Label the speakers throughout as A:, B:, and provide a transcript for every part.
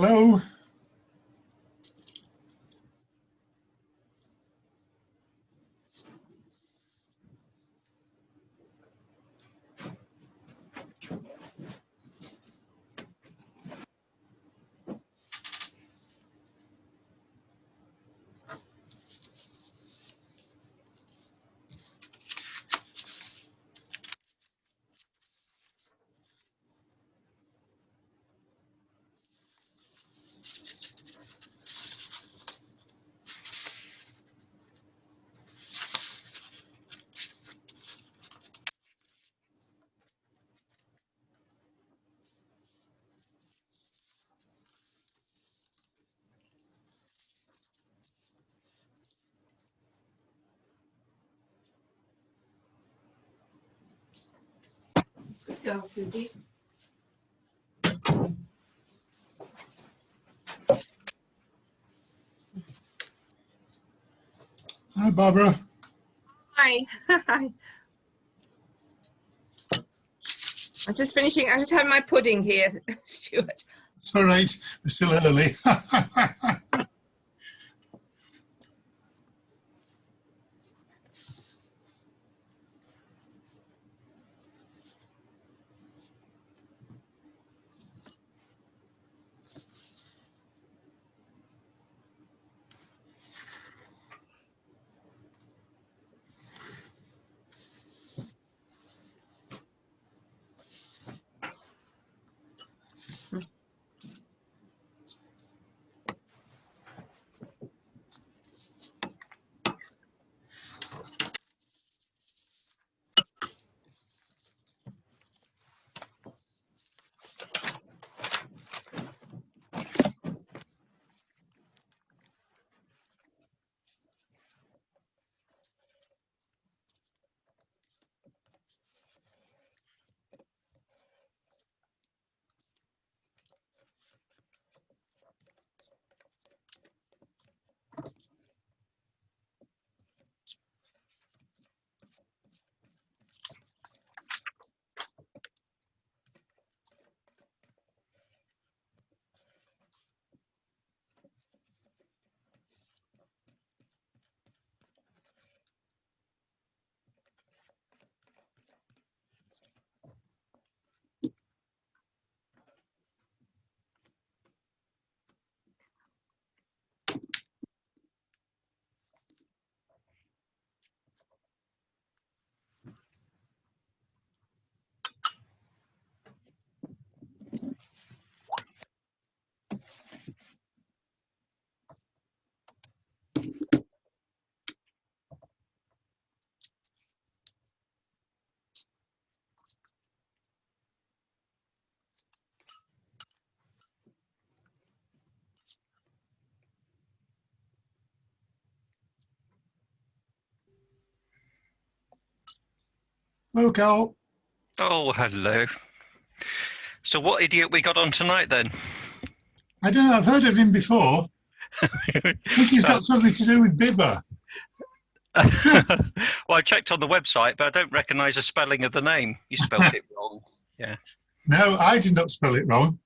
A: Hello.
B: Good girl, Susie.
A: Hi, Barbara.
B: Hi. Hi. I'm just finishing. I just had my pudding here, Stuart.
A: It's all right. We're still early. Hello, Carl.
C: Oh, hello. So what idiot we got on tonight then?
A: I don't know. I've heard of him before. I think he's got something to do with Bibber.
C: Well, I checked on the website, but I don't recognise the spelling of the name. You spelled it wrong. Yeah.
A: No, I did not spell it wrong.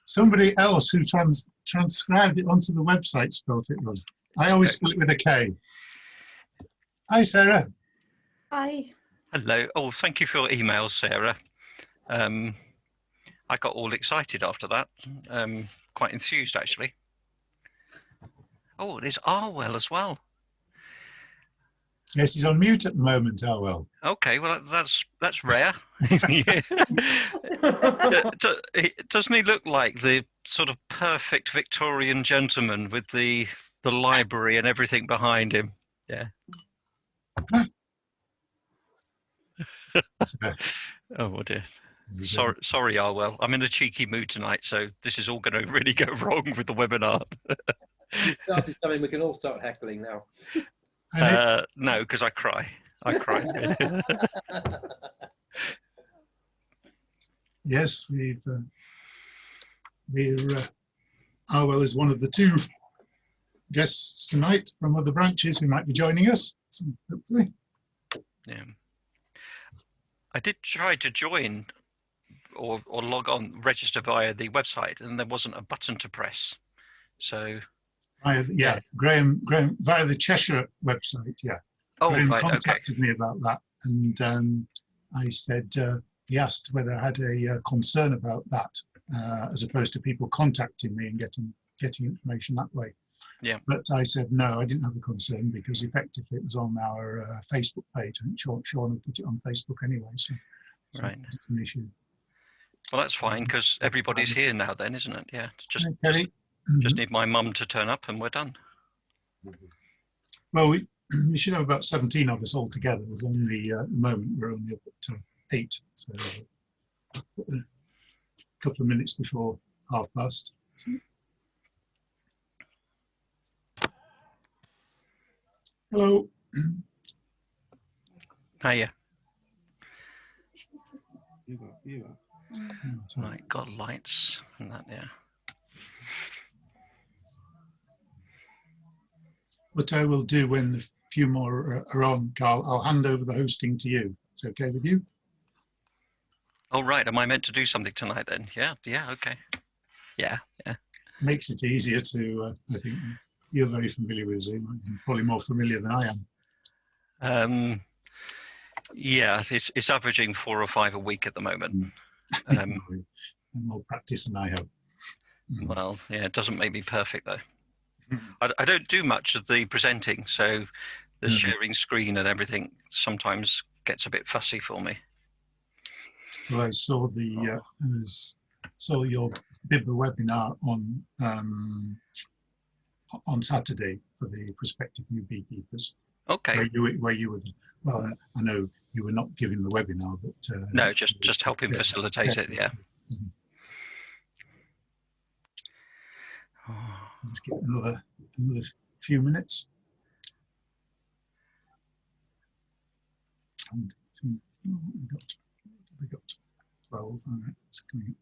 A: Somebody else who transcribed it onto the website spelled it wrong. I always spell it with a K. Hi, Sarah.
B: Hi.
C: Hello. Oh, thank you for your emails, Sarah. I got all excited after that. Quite enthused, actually. Oh, there's Arwell as well.
A: Yes, he's on mute at the moment, Arwell.
C: Okay, well that's rare. Doesn't he look like the sort of perfect Victorian gentleman with the library and everything behind him? Yeah. Oh dear. Sorry, Arwell. I'm in a cheeky mood tonight, so this is all going to really go wrong with the webinar.
D: Started something we can all start heckling now.
C: No, because I cry.
A: Yes, Arwell is one of the two guests tonight from other branches who might be joining us, so hopefully.
C: Yeah. I did try to join or log on, register via the website, and there wasn't a button to press. So
A: Yeah, Graham, via the Cheshire website, yeah.
C: oh
A: Graham
C: right, okay.
A: contacted me about that, and I said, he asked whether I had a concern about that, as opposed to people contacting me and getting information that way.
C: Yeah.
A: But I said, no, I didn't have a concern because effectively it was on our Facebook page, and Sean had put it on Facebook anyway, so
C: Right.
A: it's an issue.
C: Well, that's fine because everybody's here now then, isn't it? Yeah,
A: Okay.
C: just need my mum to turn up and we're done.
A: Well, we should have about 17 of us all together. With only at the moment we're only up at 8, so a couple of minutes before past. Hello.
C: Hiya.
A: Sorry.
C: Right, got lights and that, yeah.
A: What I will do when a few more are on, Carl, I'll hand over the hosting to you. It's okay with you?
C: Oh right, am I meant to do something tonight then? Yeah, okay. Yeah.
A: Makes it easier to, I think you're very familiar with Zoom, probably more familiar than I am.
C: Yeah, it's averaging 4 or 5 a week at the moment.
A: And more practice than I have.
C: Well, yeah, it doesn't make me perfect though. I don't do much of the presenting, so the sharing screen and everything sometimes gets a bit fussy for me.
A: Well, I saw saw your BIBA webinar on Saturday for the prospective new beekeepers.
C: Okay.
A: Where you were, well, I know you were not giving the webinar, but
C: no, just helping facilitate it. Yeah.
A: Just give it another few minutes. And we got 12. All right, it's coming.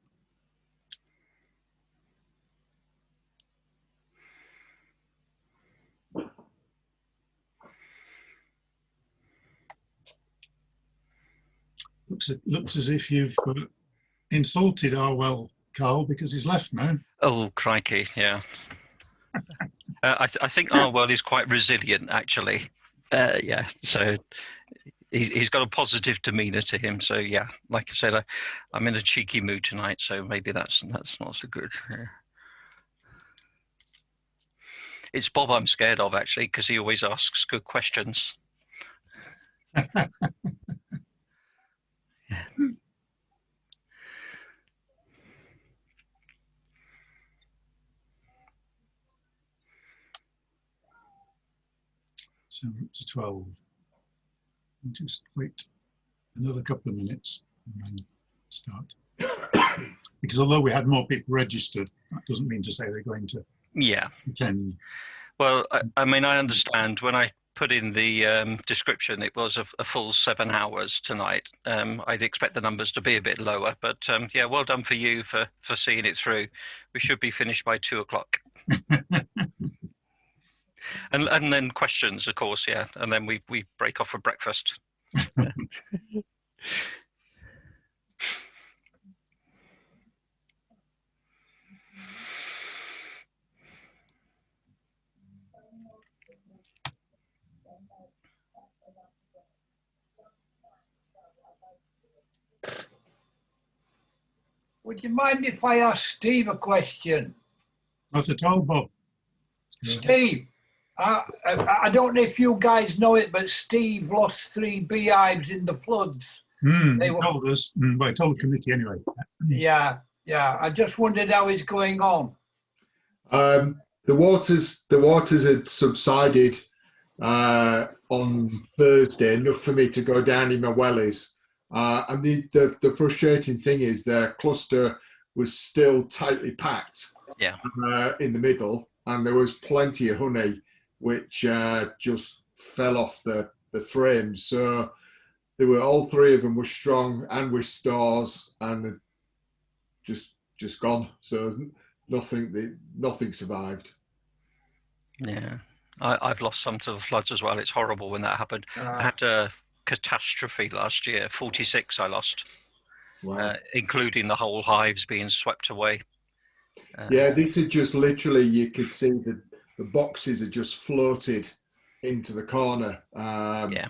A: Looks as if you've insulted Arwell, Carl, because he's left now.
C: Oh crikey, yeah. I think Arwell is quite resilient, actually. Yeah, so he's got a positive demeanour to him. So yeah, like I said, I'm in a cheeky mood tonight, so maybe that's not so good. Yeah. It's Bob I'm scared of, actually, because he always asks good questions. Yeah.
A: So we're up to 12. We'll just wait another couple of minutes and then start. Because although we had more people registered, that doesn't mean to say they're going to attend.
C: Well, I mean, I understand when I put in the description, it was a full 7 hours tonight. I'd expect the numbers to be a bit lower, but yeah, well done for you for seeing it through. We should be finished by 2 o'clock. And then questions, of course, yeah. And then we break off for breakfast.
E: Would you mind if I ask Steve a question?
A: Not at all, Bob.
E: Steve, I don't know if you guys know it, but Steve lost 3 beehives in the floods.
A: They told us. Well, I told the committee anyway.
E: Yeah. I just wondered how it's going on.
F: The waters had subsided on Thursday, enough for me to go down in my wellies. And the frustrating thing is the cluster was still tightly packed in the middle, and there was plenty of honey which just fell off the frames. So they were, all 3 of them were strong and with stars, and just gone. So nothing survived.
C: Yeah, I've lost some to the floods as well. It's horrible when that happened. I had a catastrophe last year. 46 I lost.
F: Wow.
C: including the whole hives being swept away.
F: Yeah, this is just literally, you could see the boxes are just floated into the corner.
C: Yeah.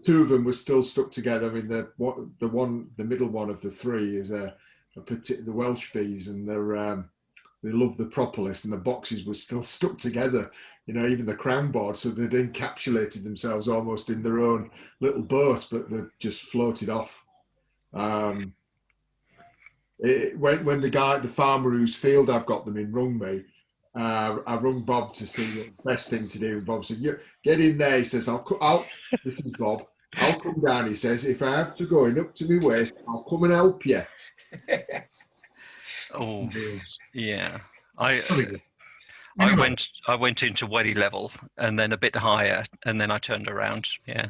F: Two of them were still stuck together. I mean, the middle one of the three is the Welsh bees, and they love the propolis, and the boxes were still stuck together. You know, even the crown board, so they'd encapsulated themselves almost in their own little boat, but they just floated off. When the farmer whose field I've got them in rung me, I rung Bob to see what the best thing to do. And Bob said, "You get in there." He says, "I'll." This is Bob. "I'll come down." He says, "If I have to go in up to my waist, I'll come and help you."
C: Oh,
A: Birds.
C: yeah.
A: Very good.
C: I
A: Anyway,
C: went into welly level and then a bit higher, and then I turned around. Yeah.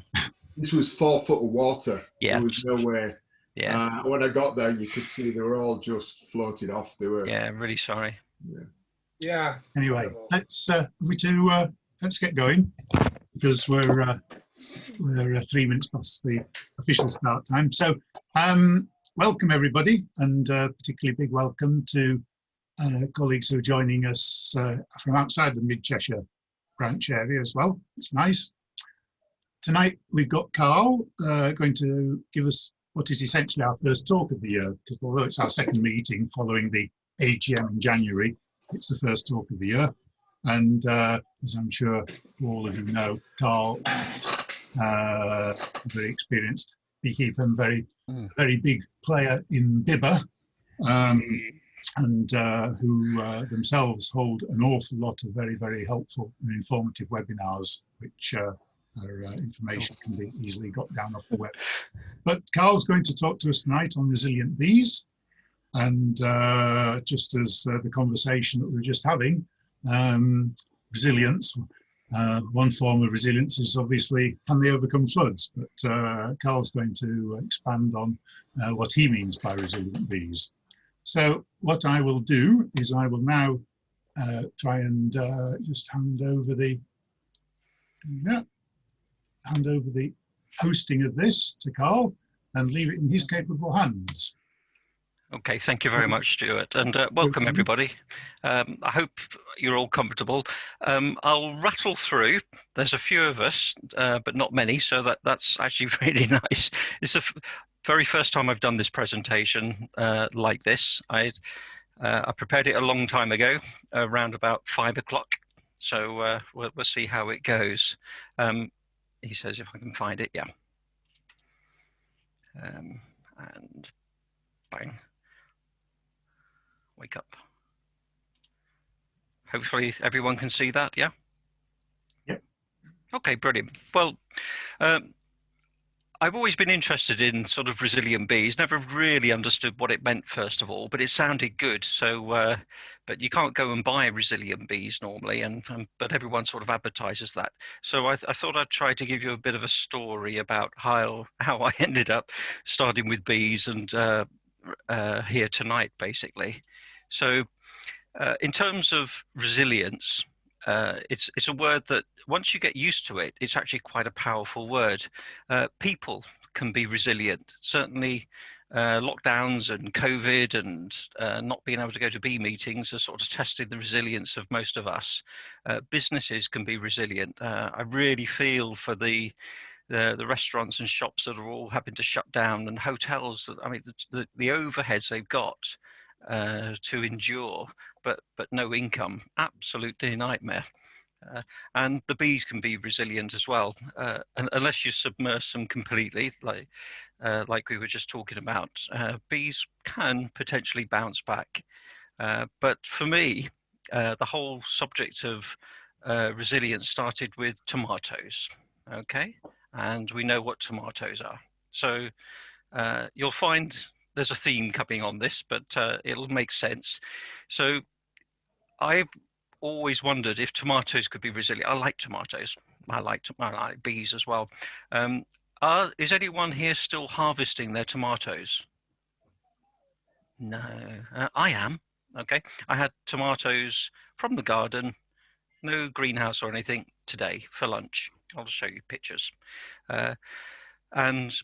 F: This was 4 foot of water.
C: Yeah.
F: There was no way.
C: Yeah.
F: When I got there, you could see they were all just floated off. They were.
C: Yeah. Really sorry.
D: Yeah.
A: anyway, let's get going, because we're 3 minutes past the official start time. So, welcome everybody, and particularly big welcome to colleagues who are joining us from outside the Mid Cheshire branch area as well. It's nice. Tonight we've got Karl going to give us what is essentially our first talk of the year, because although it's our second meeting following the AGM in January, it's the first talk of the year. And as I'm sure all of you know, Karl is a very experienced beekeeper and very big player in Bibber, and who themselves hold an awful lot of very, very helpful and informative webinars, which information can be easily got down off the web. But Karl's going to talk to us tonight on resilient bees, and just as the conversation that we were just having, resilience, one form of resilience is obviously, can they overcome floods? But Karl's going to expand on what he means by resilient bees. So what I will do is I will now try and just hand over the hosting of this to Karl and leave it in his capable hands.
C: Okay, thank you very much, Stuart, and welcome everybody. I hope you're all comfortable. I'll rattle through. There's a few of us, but not many, so that's actually really nice. It's the very first time I've done this presentation like this. I prepared it a long time ago, around about 5 o'clock. So we'll see how it goes. He says if I can find it, yeah. And bang. Wake up. Hopefully everyone can see that, yeah?
A: Yep.
C: Okay, brilliant. Well, I've always been interested in sort of resilient bees, never really understood what it meant first of all, but it sounded good. So, but you can't go and buy resilient bees normally, but everyone sort of advertises that. So I thought I'd try to give you a bit of a story about how I ended up starting with bees and here tonight, basically. So in terms of resilience, it's a word that once you get used to it, it's actually quite a powerful word. People can be resilient. Certainly lockdowns and COVID and not being able to go to bee meetings are sort of testing the resilience of most of us. Businesses can be resilient. I really feel for the restaurants and shops that are all having to shut down, and hotels. I mean, the overheads they've got to endure, but no income. Absolutely nightmare. And the bees can be resilient as well, unless you submerge them completely, like we were just talking about. Bees can potentially bounce back, but for me, the whole subject of resilience started with tomatoes. Okay, and we know what tomatoes are. So you'll find there's a theme coming on this, but it'll make sense. So I've always wondered if tomatoes could be resilient. I like tomatoes. I like bees as well. Is anyone here still harvesting their tomatoes? No, I am. Okay, I had tomatoes from the garden, no greenhouse or anything, today for lunch. I'll show you pictures. And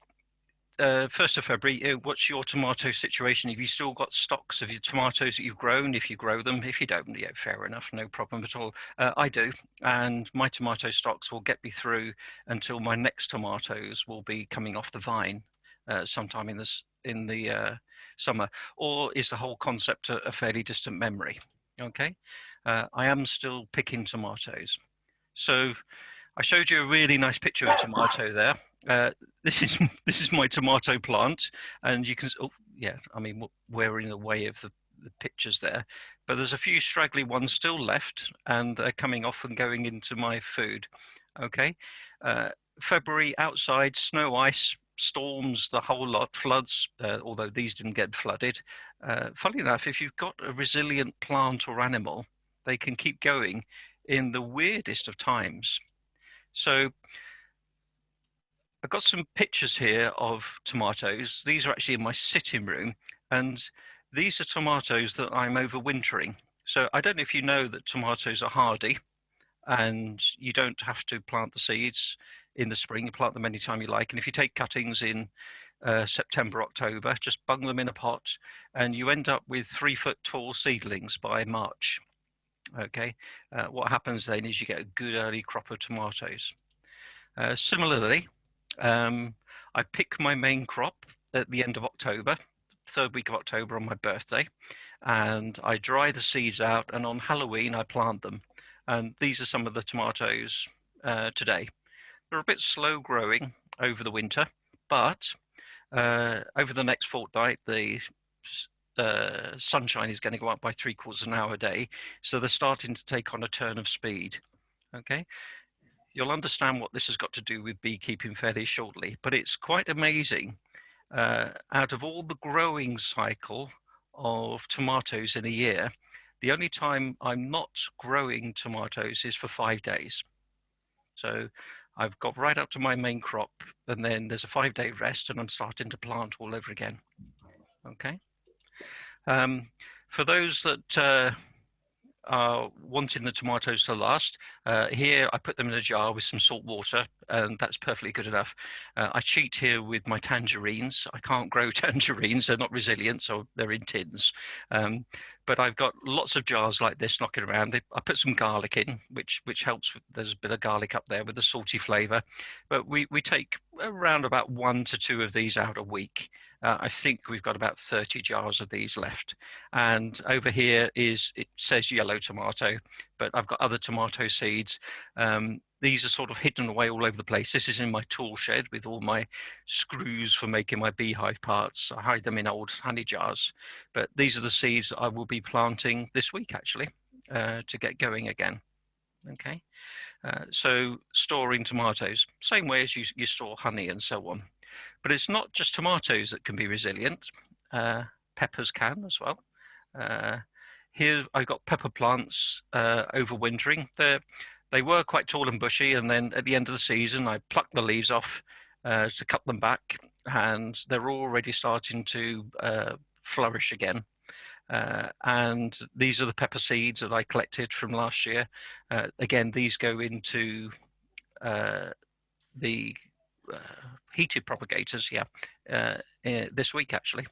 C: 1st of February, what's your tomato situation? Have you still got stocks of your tomatoes that you've grown? If you grow them, if you don't, yeah, fair enough, no problem at all. I do, and my tomato stocks will get me through until my next tomatoes will be coming off the vine sometime in the summer. Or is the whole concept a fairly distant memory? Okay, I am still picking tomatoes. So I showed you a really nice picture of tomato there. This is my tomato plant, and you can. Oh, yeah. I mean, we're in the way of the pictures there, but there's a few straggly ones still left, and they're coming off and going into my food. Okay. February outside, snow, ice, storms, the whole lot, floods. Although these didn't get flooded. Funnily enough, if you've got a resilient plant or animal, they can keep going in the weirdest of times. So I've got some pictures here of tomatoes. These are actually in my sitting room, and these are tomatoes that I'm overwintering. So I don't know if you know that tomatoes are hardy, and you don't have to plant the seeds in the spring. You plant them anytime you like. And if you take cuttings in September, October, just bung them in a pot, and you end up with 3-foot tall seedlings by March. Okay, what happens then is you get a good early crop of tomatoes. Similarly, I pick my main crop at the end of October, 3rd week of October on my birthday, and I dry the seeds out, and on Halloween I plant them. And these are some of the tomatoes today. They're a bit slow growing over the winter, but over the next fortnight, the sunshine is going to go up by 3/4 of an hour a day, so they're starting to take on a turn of speed. Okay, you'll understand what this has got to do with beekeeping fairly shortly, but it's quite amazing. Out of all the growing cycle of tomatoes in a year, the only time I'm not growing tomatoes is for 5 days. So I've got right up to my main crop, and then there's a 5-day rest, and I'm starting to plant all over again. Okay. For those that are wanting the tomatoes to last, here I put them in a jar with some salt water, and that's perfectly good enough. I cheat here with my tangerines. I can't grow tangerines, they're not resilient, so they're in tins. But I've got lots of jars like this knocking around. I put some garlic in, which helps. There's a bit of garlic up there with the salty flavour. But we take around about 1 to 2 of these out a week. I think we've got about 30 jars of these left. And over here it says yellow tomato, but I've got other tomato seeds. These are sort of hidden away all over the place. This is in my tool shed with all my screws for making my beehive parts. I hide them in old honey jars. But these are the seeds I will be planting this week, actually, to get going again. Okay. So storing tomatoes, same way as you store honey and so on. But it's not just tomatoes that can be resilient. Peppers can as well. Here I've got pepper plants overwintering. They were quite tall and bushy, and then at the end of the season I plucked the leaves off to cut them back, and they're already starting to flourish again. And these are the pepper seeds that I collected from last year. Again, these go into the heated propagators, this week actually.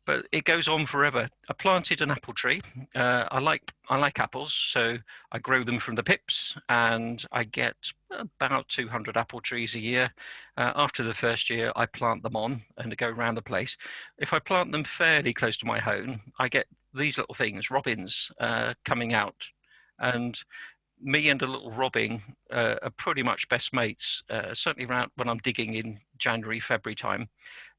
C: But it goes on forever. I planted an apple tree. I like apples, so I grow them from the pips, and I get about 200 apple trees a year. After the first year, I plant them on and they go around the place. If I plant them fairly close to my home, I get these little things, robins, coming out, and me and a little robin are pretty much best mates. Certainly around when I'm digging in January, February time.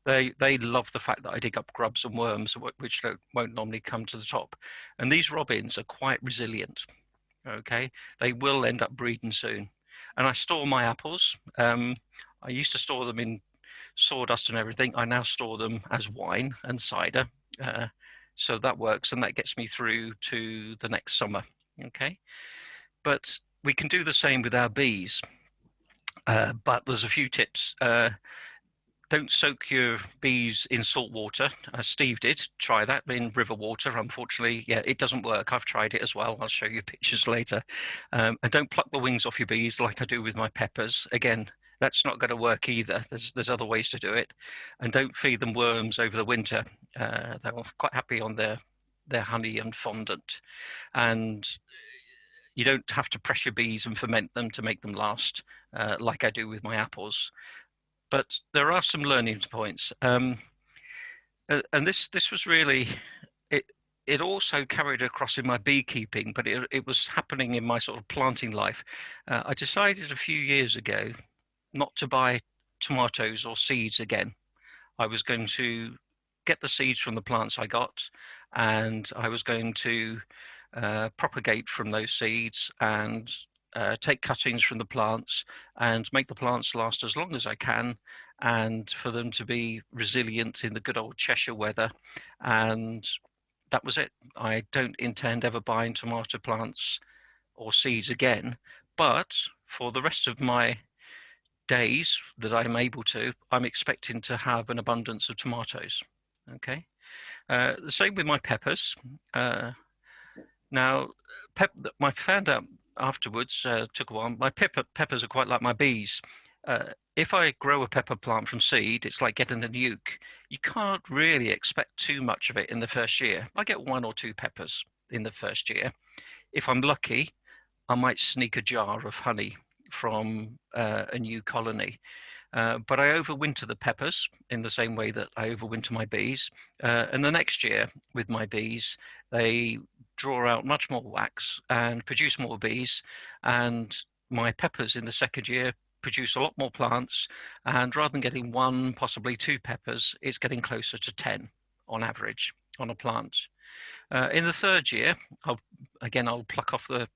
C: They love the fact that I dig up grubs and worms, which won't normally come to the top. And these robins are quite resilient. Okay, they will end up breeding soon. And I store my apples. I used to store them in sawdust and everything. I now store them as wine and cider. So that works, and that gets me through to the next summer. Okay, but we can do the same with our bees. But there's a few tips. Don't soak your bees in salt water. Steve did try that in river water. Unfortunately, yeah, it doesn't work. I've tried it as well. I'll show you pictures later. And don't pluck the wings off your bees like I do with my peppers. Again, that's not going to work either. There's other ways to do it, and don't feed them worms over the winter. They're quite happy on their honey and fondant, and you don't have to pressure bees and ferment them to make them last, like I do with my apples. But there are some learning points, and this was really it. It also carried across in my beekeeping, but it was happening in my sort of planting life. I decided a few years ago not to buy tomatoes or seeds again. I was going to get the seeds from the plants I got, and I was going to propagate from those seeds and take cuttings from the plants and make the plants last as long as I can, and for them to be resilient in the good old Cheshire weather. And that was it. I don't intend ever buying tomato plants or seeds again, but for the rest of my days that I'm able to, I'm expecting to have an abundance of tomatoes. Okay. The same with my peppers. Now, I found out afterwards, took a while, my peppers are quite like my bees. If I grow a pepper plant from seed, it's like getting a nuke. You can't really expect too much of it in the first year. I get 1 or 2 peppers in the first year. If I'm lucky, I might sneak a jar of honey from a new colony. But I overwinter the peppers in the same way that I overwinter my bees. And the next year with my bees, they draw out much more wax and produce more bees. And my peppers in the second year produce a lot more plants. And rather than getting 1, possibly 2 peppers, it's getting closer to 10 on average on a plant. In the third year, I'll pluck off the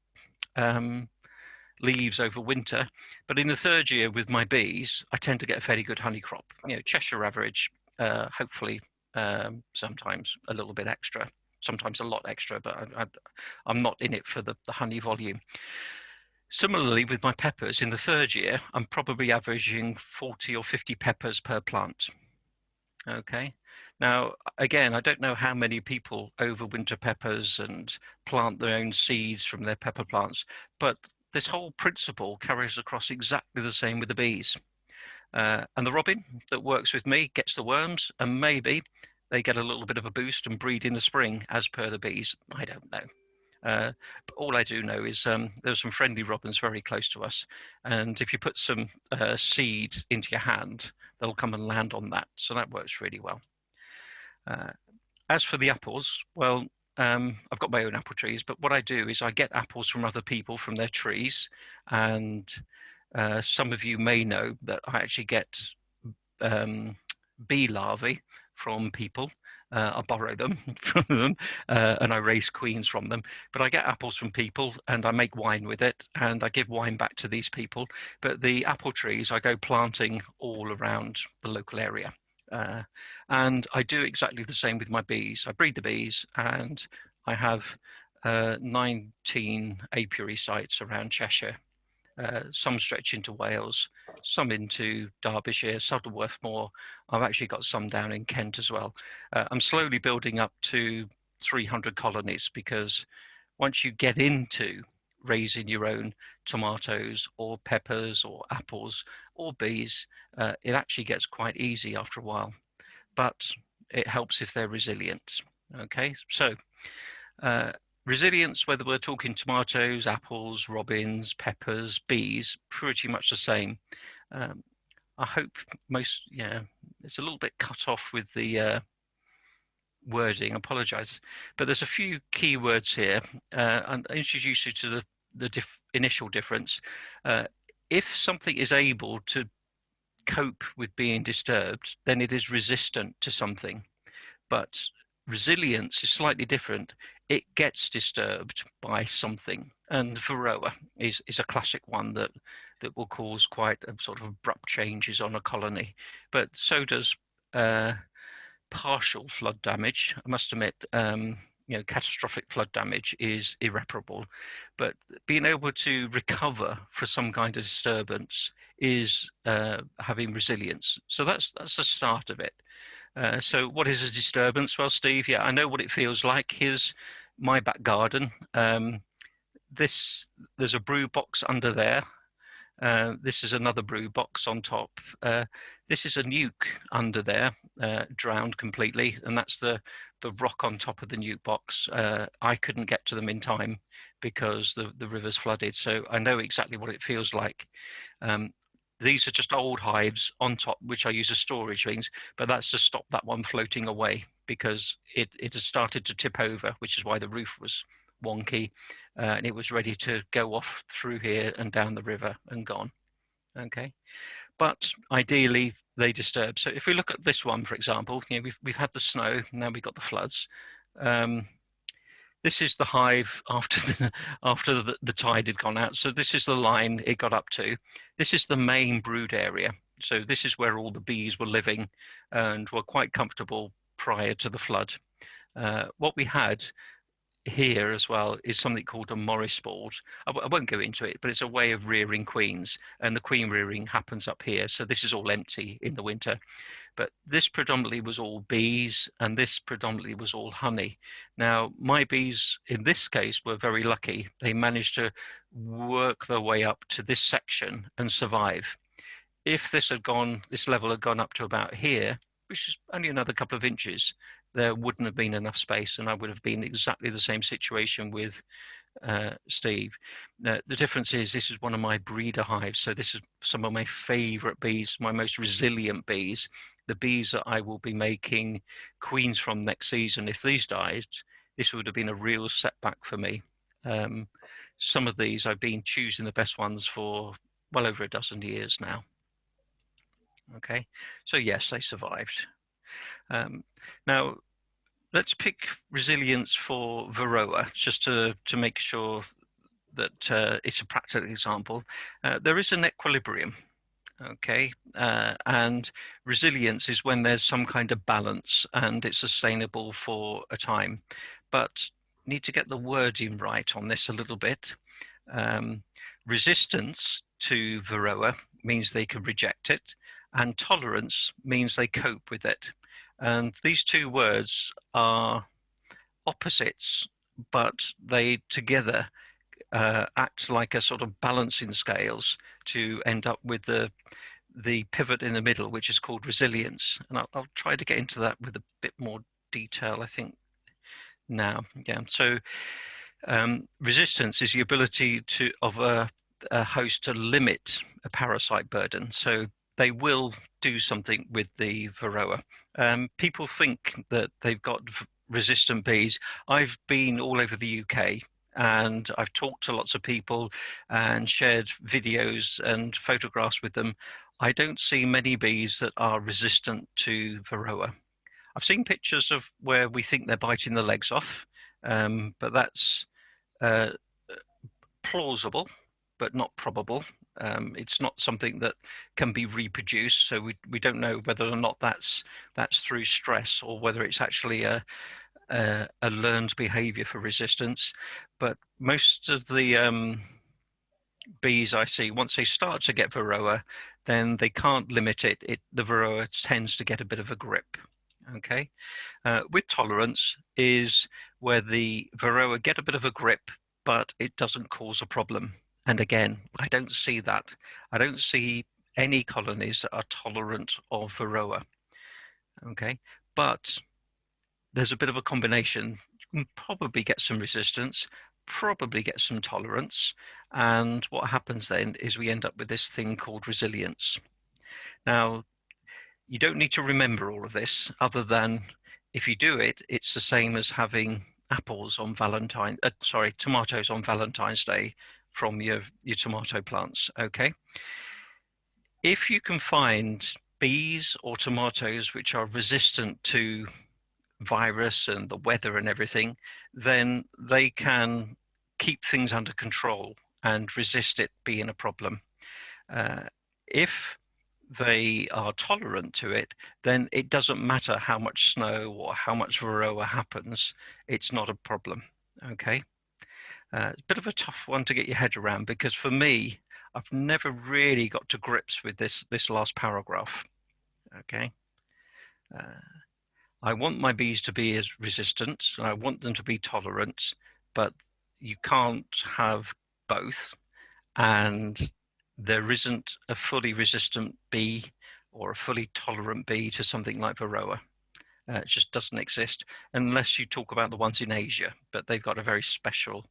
C: leaves over winter, but in the third year with my bees, I tend to get a fairly good honey crop. Cheshire average, hopefully sometimes a little bit extra, sometimes a lot extra, but I'm not in it for the honey volume. Similarly with my peppers, in the third year, I'm probably averaging 40 or 50 peppers per plant. Okay. Now, again, I don't know how many people overwinter peppers and plant their own seeds from their pepper plants, but this whole principle carries across exactly the same with the bees. And the robin that works with me gets the worms, and maybe they get a little bit of a boost and breed in the spring as per the bees. I don't know. But all I do know is there's some friendly robins very close to us, and if you put some seed into your hand, they'll come and land on that. So that works really well. As for the apples, well, I've got my own apple trees, but what I do is I get apples from other people from their trees, and some of you may know that I actually get bee larvae from people. I borrow them from them, and I raise queens from them. But I get apples from people, and I make wine with it, and I give wine back to these people. But the apple trees, I go planting all around the local area. And I do exactly the same with my bees. I breed the bees, and I have 19 apiary sites around Cheshire. Some stretch into Wales, some into Derbyshire, Saddleworth Moor. I've actually got some down in Kent as well. I'm slowly building up to 300 colonies, because once you get into raising your own tomatoes or peppers or apples or bees, it actually gets quite easy after a while, but it helps if they're resilient. Okay, so resilience, whether we're talking tomatoes, apples, robins, peppers, bees, pretty much the same. I hope it's a little bit cut off with the wording, I apologize, but there's a few key words here, and I introduce you to the initial difference. If something is able to cope with being disturbed, then it is resistant to something. But resilience is slightly different. It gets disturbed by something, and Varroa is a classic one that will cause quite a sort of abrupt changes on a colony. But so does partial flood damage. I must admit, catastrophic flood damage is irreparable, but being able to recover for some kind of disturbance is having resilience. So that's the start of it. So what is a disturbance? Well, Steve, yeah, I know what it feels like. Here's my back garden. There's a brew box under there. This is another brew box on top. This is a nuke under there, drowned completely, and that's the rock on top of the nuke box. I couldn't get to them in time because the river's flooded, so I know exactly what it feels like. These are just old hives on top, which I use as storage things, but that's to stop that one floating away because it has started to tip over, which is why the roof was wonky, and it was ready to go off through here and down the river and gone. Okay, but ideally they disturb. So if we look at this one, for example, you know, we've had the snow, now we've got the floods. This is the hive after the tide had gone out. So this is the line it got up to. This is the main brood area. So this is where all the bees were living and were quite comfortable prior to the flood. What we had here as well is something called a Morris board. I won't go into it, but it's a way of rearing queens, and the queen rearing happens up here. So this is all empty in the winter. But this predominantly was all bees, and this predominantly was all honey. Now, my bees in this case were very lucky. They managed to work their way up to this section and survive. If this level had gone up to about here, which is only another couple of inches, there wouldn't have been enough space, and I would have been exactly the same situation with Steve. The difference is this is one of my breeder hives, so this is some of my favorite bees, my most resilient bees, the bees that I will be making queens from next season. If these died, this would have been a real setback for me. Some of these I've been choosing the best ones for well over a dozen years now. Okay, so yes, they survived. Now, let's pick resilience for Varroa, just to make sure that it's a practical example. There is an equilibrium, okay? And resilience is when there's some kind of balance and it's sustainable for a time. But need to get the wording right on this a little bit. Resistance to Varroa means they can reject it, and tolerance means they cope with it. And these two words are opposites, but they together act like a sort of balancing scales to end up with the pivot in the middle, which is called resilience. And I'll try to get into that with a bit more detail, I think, now. Yeah. So resistance is the ability of a host to limit a parasite burden. So they will do something with the Varroa. People think that they've got resistant bees. I've been all over the UK and I've talked to lots of people and shared videos and photographs with them. I don't see many bees that are resistant to Varroa. I've seen pictures of where we think they're biting the legs off, but that's plausible, but not probable. It's not something that can be reproduced, so we don't know whether or not that's through stress or whether it's actually a learned behavior for resistance. But most of the bees I see, once they start to get Varroa, then they can't limit it. The Varroa tends to get a bit of a grip. Okay, with tolerance is where the Varroa get a bit of a grip, but it doesn't cause a problem. And again, I don't see that. I don't see any colonies that are tolerant of Varroa. Okay, but there's a bit of a combination. You can probably get some resistance, probably get some tolerance, and what happens then is we end up with this thing called resilience. Now, you don't need to remember all of this, other than if you do it, it's the same as having tomatoes on Valentine's Day from your tomato plants. Okay, if you can find bees or tomatoes which are resistant to virus and the weather and everything, then they can keep things under control and resist it being a problem. If they are tolerant to it, then it doesn't matter how much snow or how much Varroa happens, it's not a problem. Okay. It's a bit of a tough one to get your head around, because for me, I've never really got to grips with this last paragraph. Okay. I want my bees to be as resistant, and I want them to be tolerant, but you can't have both. And there isn't a fully resistant bee or a fully tolerant bee to something like Varroa. It just doesn't exist unless you talk about the ones in Asia, but they've got a very special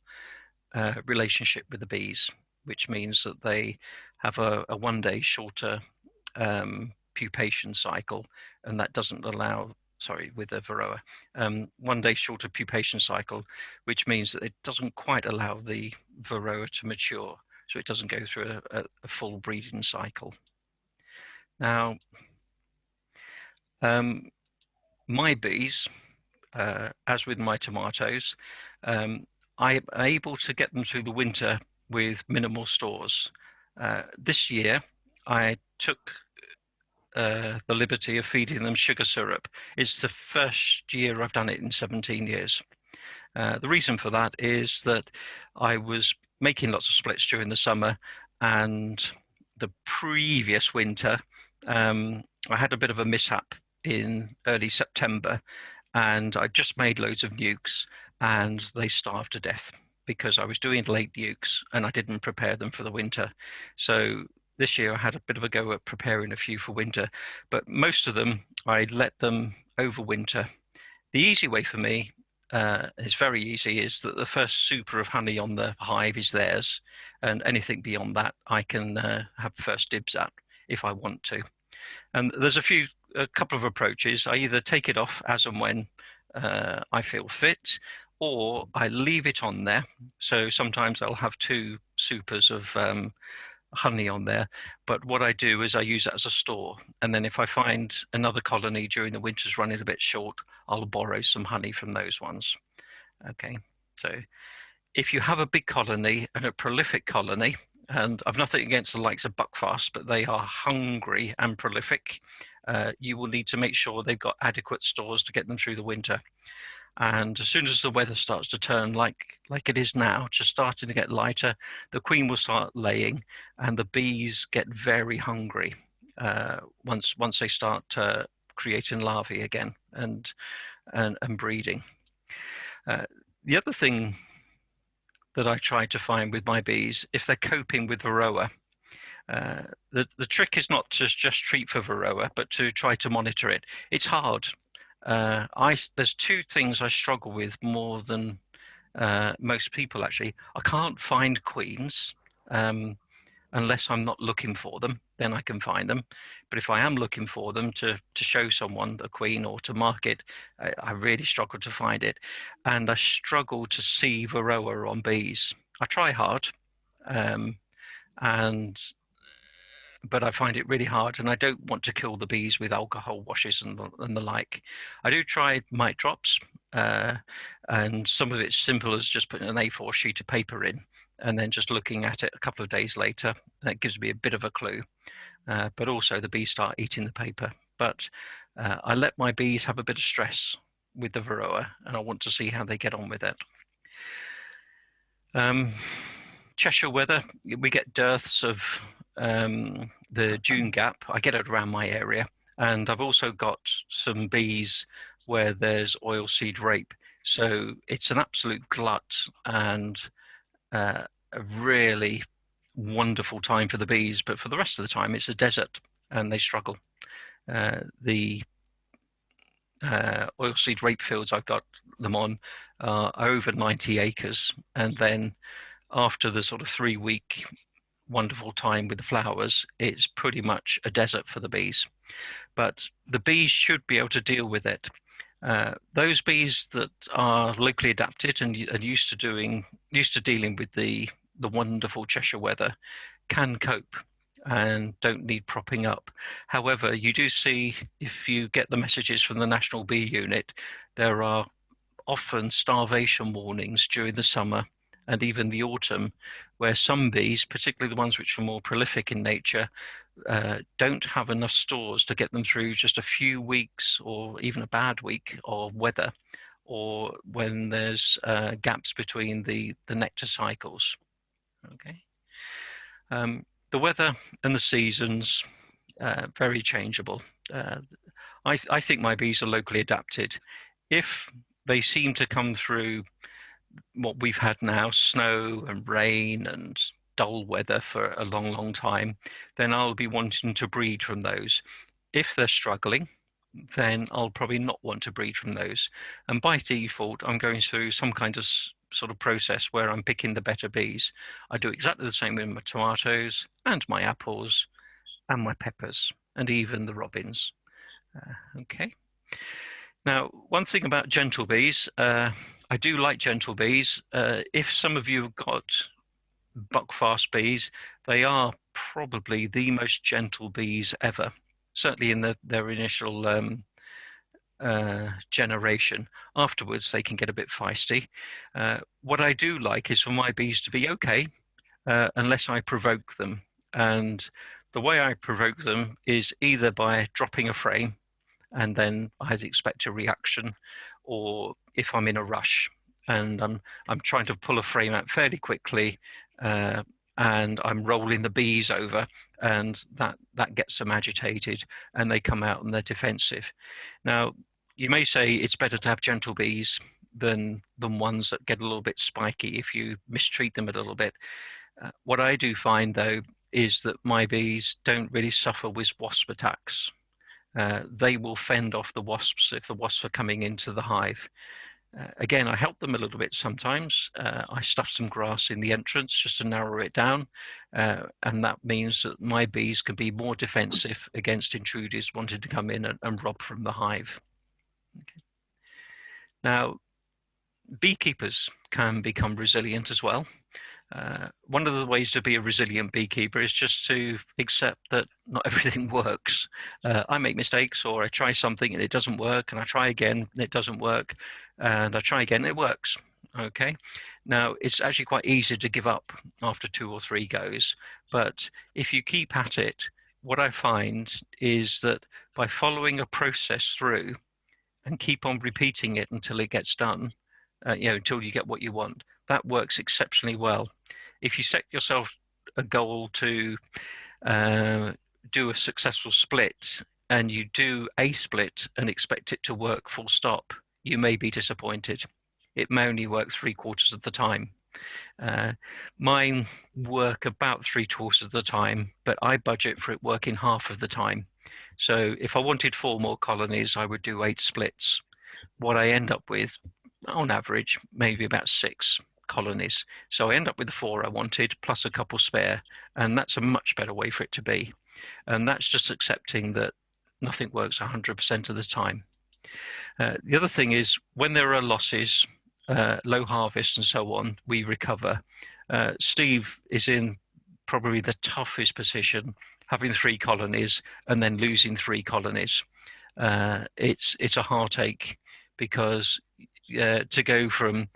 C: relationship with the bees, which means that they have a 1 day shorter pupation cycle, and that doesn't allow, sorry, with the Varroa, 1 day shorter pupation cycle, which means that it doesn't quite allow the Varroa to mature, so it doesn't go through a full breeding cycle. Now, my bees, as with my tomatoes, I'm able to get them through the winter with minimal stores. This year, I took the liberty of feeding them sugar syrup. It's the first year I've done it in 17 years. The reason for that is that I was making lots of splits during the summer, and the previous winter, I had a bit of a mishap in early September, and I just made loads of nukes, and they starved to death because I was doing late nukes and I didn't prepare them for the winter. So this year I had a bit of a go at preparing a few for winter, but most of them I let them overwinter. The easy way for me is very easy, is that the first super of honey on the hive is theirs, and anything beyond that I can have first dibs at if I want to. And there's a couple of approaches. I either take it off as and when I feel fit, or I leave it on there. So sometimes I'll have 2 supers of honey on there, but what I do is I use it as a store, and then if I find another colony during the winter's running a bit short, I'll borrow some honey from those ones. Okay, so if you have a big colony and a prolific colony, and I've nothing against the likes of buckfast, but they are hungry and prolific, you will need to make sure they've got adequate stores to get them through the winter. And as soon as the weather starts to turn like it is now, just starting to get lighter, the queen will start laying, and the bees get very hungry once they start creating larvae again and breeding. The other thing that I try to find with my bees, if they're coping with Varroa, the trick is not to just treat for Varroa, but to try to monitor it. It's hard. There's 2 things I struggle with more than most people, actually. I can't find queens unless I'm not looking for them, then I can find them. But if I am looking for them to show someone a queen or to market, I really struggle to find it. And I struggle to see Varroa on bees. I try hard, but I find it really hard, and I don't want to kill the bees with alcohol washes and the like. I do try mite drops, and some of it's simple as just putting an A4 sheet of paper in and then just looking at it a couple of days later. That gives me a bit of a clue. But also the bees start eating the paper. But I let my bees have a bit of stress with the Varroa, and I want to see how they get on with it. Cheshire weather, we get dearths of the June gap. I get it around my area, and I've also got some bees where there's oilseed rape, so it's an absolute glut and a really wonderful time for the bees, but for the rest of the time it's a desert and they struggle. The oilseed rape fields I've got them on are over 90 acres, and then after the sort of 3-week wonderful time with the flowers, it's pretty much a desert for the bees. But the bees should be able to deal with it. Those bees that are locally adapted and used to dealing with the wonderful Cheshire weather can cope and don't need propping up. However, you do see, if you get the messages from the National Bee Unit, there are often starvation warnings during the summer and even the autumn, where some bees, particularly the ones which are more prolific in nature, don't have enough stores to get them through just a few weeks or even a bad week of weather, or when there's gaps between the nectar cycles. Okay. The weather and the seasons, very changeable. I think my bees are locally adapted. If they seem to come through what we've had now, snow and rain and dull weather for a long, long time, then I'll be wanting to breed from those. If they're struggling, then I'll probably not want to breed from those. And by default, I'm going through some kind of sort of process where I'm picking the better bees. I do exactly the same with my tomatoes and my apples and my peppers and even the robins. Okay. Now, one thing about gentle bees, I do like gentle bees. If some of you have got buckfast bees, they are probably the most gentle bees ever, certainly in their initial generation. Afterwards, they can get a bit feisty. What I do like is for my bees to be okay, unless I provoke them. And the way I provoke them is either by dropping a frame, and then I'd expect a reaction, or if I'm in a rush and I'm trying to pull a frame out fairly quickly, and I'm rolling the bees over, and that gets them agitated, and they come out and they're defensive. Now, you may say it's better to have gentle bees than ones that get a little bit spiky if you mistreat them a little bit. What I do find, though, is that my bees don't really suffer with wasp attacks. They will fend off the wasps if the wasps are coming into the hive. Again, I help them a little bit sometimes. I stuff some grass in the entrance just to narrow it down, and that means that my bees can be more defensive against intruders wanting to come in and rob from the hive. Okay. Now, beekeepers can become resilient as well. One of the ways to be a resilient beekeeper is just to accept that not everything works. I make mistakes, or I try something and it doesn't work, and I try again and it doesn't work, and I try again and it works. Okay. Now, it's actually quite easy to give up after 2 or 3 goes, but if you keep at it, what I find is that by following a process through and keep on repeating it until it gets done, until you get what you want, that works exceptionally well. If you set yourself a goal to do a successful split, and you do a split and expect it to work full stop, you may be disappointed. It may only work 3/4 of the time. Mine work about 3/4 of the time, but I budget for it working half of the time. So if I wanted 4 more colonies, I would do 8 splits. What I end up with, on average, maybe about 6 colonies. So I end up with the 4 I wanted, plus a couple spare, and that's a much better way for it to be. And that's just accepting that nothing works 100% of the time. The other thing is, when there are losses, low harvest and so on, we recover. Steve is in probably the toughest position, having 3 colonies and then losing 3 colonies. It's a heartache, because to go from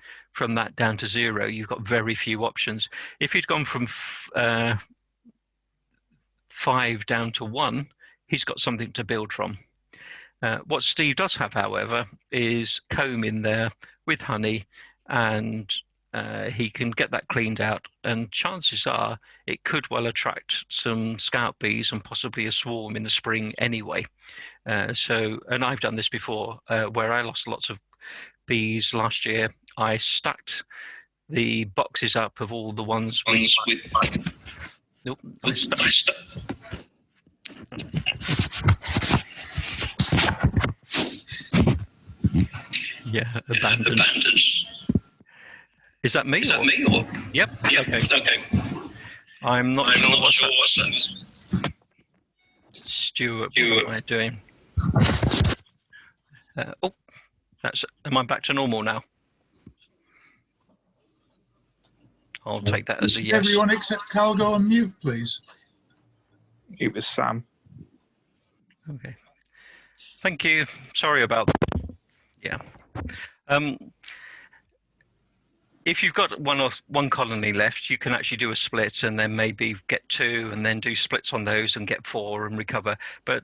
C: that down to 0, you've got very few options. If you'd gone from 5 down to 1, he's got something to build from. What Steve does have, however, is comb in there with honey, and he can get that cleaned out, and chances are it could well attract some scout bees and possibly a swarm in the spring anyway. And I've done this before, where I lost lots of bees last year. I stacked the boxes up of all the ones with nope, yeah, abandoned. Is that me? Or? Yep. Okay. I'm not sure what's that. Stuart, what am I doing? Am I back to normal now? I'll take that as a yes.
A: Everyone except Karl go on mute, please.
G: It was Sam.
C: Okay. Thank you. Sorry about that. Yeah. If you've got one colony left, you can actually do a split and then maybe get 2 and then do splits on those and get 4 and recover. But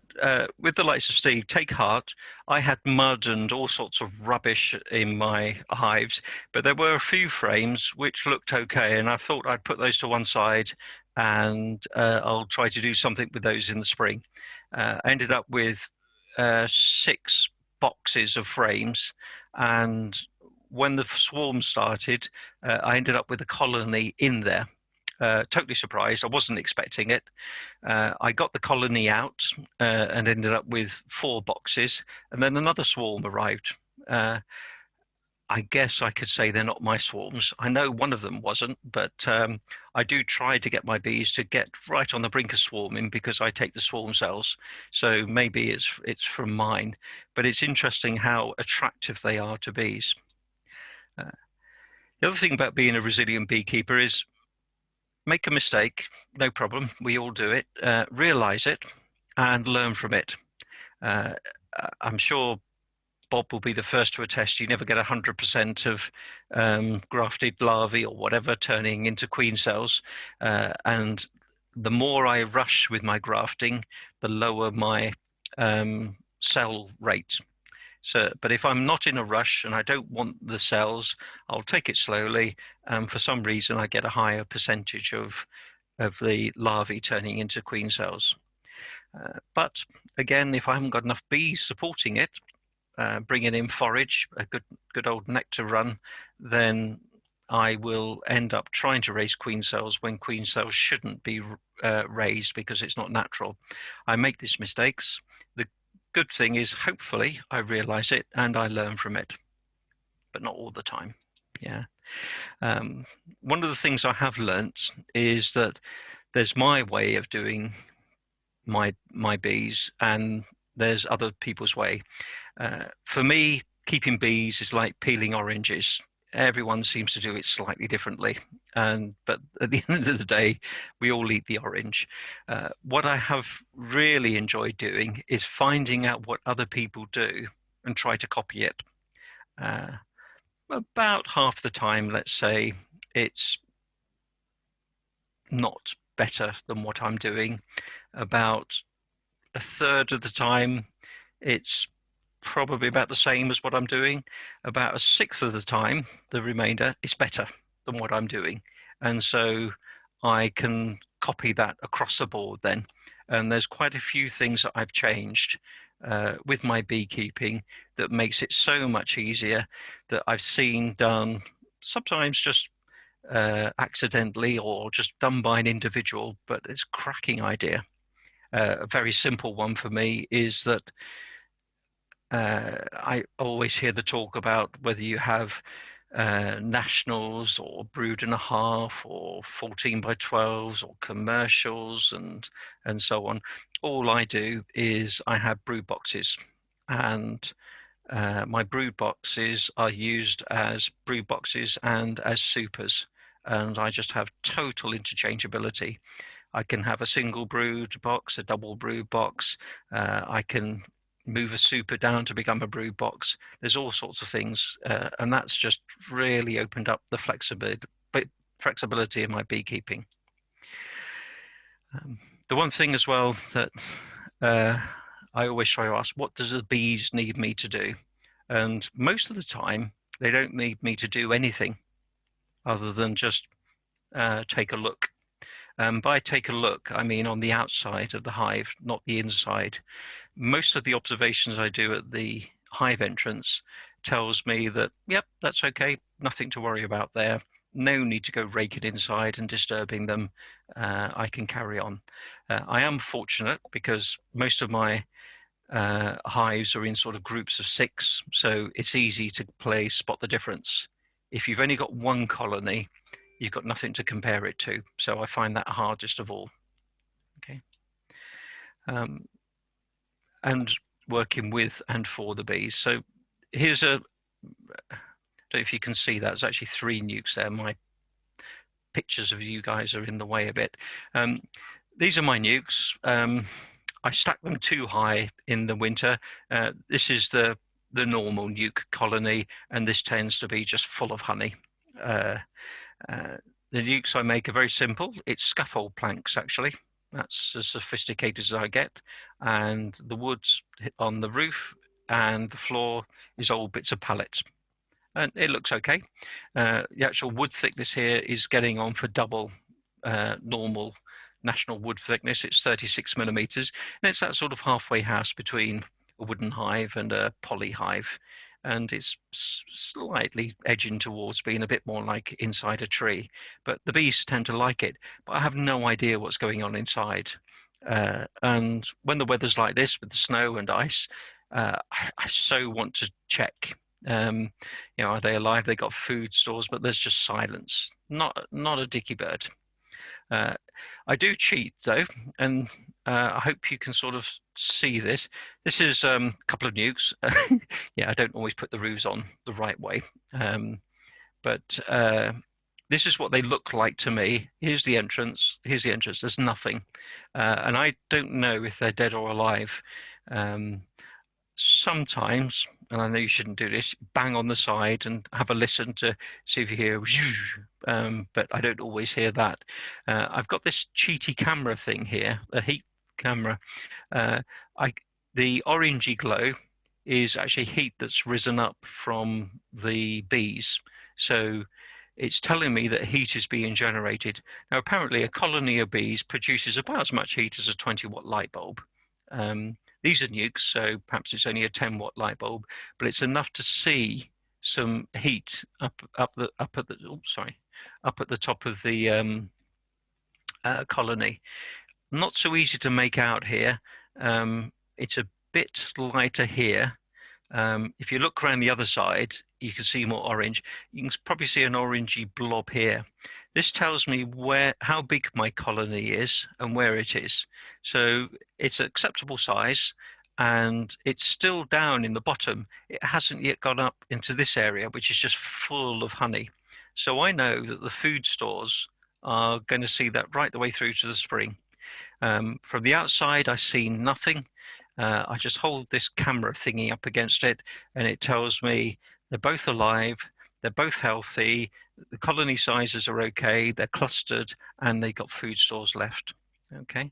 C: with the likes of Steve, take heart. I had mud and all sorts of rubbish in my hives, but there were a few frames which looked okay, and I thought I'd put those to one side, and I'll try to do something with those in the spring. I ended up with 6 boxes of frames, and when the swarm started, I ended up with a colony in there, Totally surprised. I wasn't expecting it. I got the colony out and ended up with 4 boxes, and then another swarm arrived. I guess I could say they're not my swarms. I know one of them wasn't, but I do try to get my bees to get right on the brink of swarming because I take the swarm cells. So maybe it's from mine, but it's interesting how attractive they are to bees. The other thing about being a resilient beekeeper is make a mistake, no problem. We all do it. Realize it and learn from it. I'm sure Bob will be the first to attest you never get 100% of grafted larvae or whatever turning into queen cells. And the more I rush with my grafting, the lower my cell rate. So, but if I'm not in a rush and I don't want the cells, I'll take it slowly. And for some reason, I get a higher percentage of the larvae turning into queen cells. But again, if I haven't got enough bees supporting it, bringing in forage, a good old nectar run, then I will end up trying to raise queen cells when queen cells shouldn't be raised because it's not natural. I make these mistakes. The good thing is hopefully I realize it and I learn from it, but not all the time. Yeah. One of the things I have learnt is that there's my way of doing my bees and there's other people's way. For me, keeping bees is like peeling oranges. Everyone seems to do it slightly differently, but at the end of the day, we all eat the orange. What I have really enjoyed doing is finding out what other people do and try to copy it. About half the time, let's say, it's not better than what I'm doing. About a third of the time, it's probably about the same as what I'm doing. About a sixth of the time, the remainder is better than what I'm doing. And so I can copy that across the board then. And there's quite a few things that I've changed with my beekeeping that makes it so much easier, that I've seen done sometimes just accidentally or just done by an individual, but it's a cracking idea. A very simple one for me is that I always hear the talk about whether you have nationals or brood and a half or 14 by 12s or commercials and so on. All I do is I have brood boxes, and my brood boxes are used as brood boxes and as supers, and I just have total interchangeability. I can have a single brood box, a double brood box. I can move a super down to become a brood box. There's all sorts of things, and that's just really opened up the flexibility in my beekeeping. The one thing as well that I always try to ask, what does the bees need me to do? And most of the time, they don't need me to do anything other than just take a look. By take a look, I mean on the outside of the hive, not the inside. Most of the observations I do at the hive entrance tells me that, yep, that's okay, nothing to worry about there. No need to go raking inside and disturbing them. I can carry on. I am fortunate because most of my hives are in sort of groups of 6, so it's easy to play spot the difference. If you've only got one colony, you've got nothing to compare it to. So I find that hardest of all. Okay. And working with and for the bees. So here's I don't know if you can see that. There's actually 3 nukes there. My pictures of you guys are in the way a bit. These are my nukes. I stack them too high in the winter. This is the normal nuke colony, and this tends to be just full of honey. The nukes I make are very simple. It's scaffold planks, actually. That's as sophisticated as I get. And the wood's on the roof, and the floor is old bits of pallets. And it looks okay. The actual wood thickness here is getting on for double normal national wood thickness. It's 36 millimeters. And it's that sort of halfway house between a wooden hive and a poly hive. and it's slightly edging towards being a bit more like inside a tree. But the bees tend to like it, but I have no idea what's going on inside. And when the weather's like this with the snow and ice, I so want to check. Are they alive? They got food stores, but there's just silence. Not a dicky bird. I do cheat though, and I hope you can sort of see this. This is a couple of nukes. Yeah, I don't always put the roofs on the right way, but this is what they look like to me. Here's the entrance. Here's the entrance. There's nothing, and I don't know if they're dead or alive. Sometimes, and I know you shouldn't do this, bang on the side and have a listen to see if you hear, but I don't always hear that. I've got this cheaty camera thing here, a heat camera. The orangey glow is actually heat that's risen up from the bees. So it's telling me that heat is being generated. Now, apparently a colony of bees produces about as much heat as a 20-watt light bulb. These are nukes, so perhaps it's only a 10-watt light bulb, but it's enough to see some heat up at the top of the colony. Not so easy to make out here. It's a bit lighter here. If you look around the other side, you can see more orange. You can probably see an orangey blob here. This tells me how big my colony is and where it is. So it's an acceptable size, and it's still down in the bottom. It hasn't yet gone up into this area, which is just full of honey. So I know that the food stores are going to see that right the way through to the spring. From the outside, I see nothing. I just hold this camera thingy up against it, and it tells me they're both alive, they're both healthy, the colony sizes are okay, they're clustered, and they got food stores left. Okay,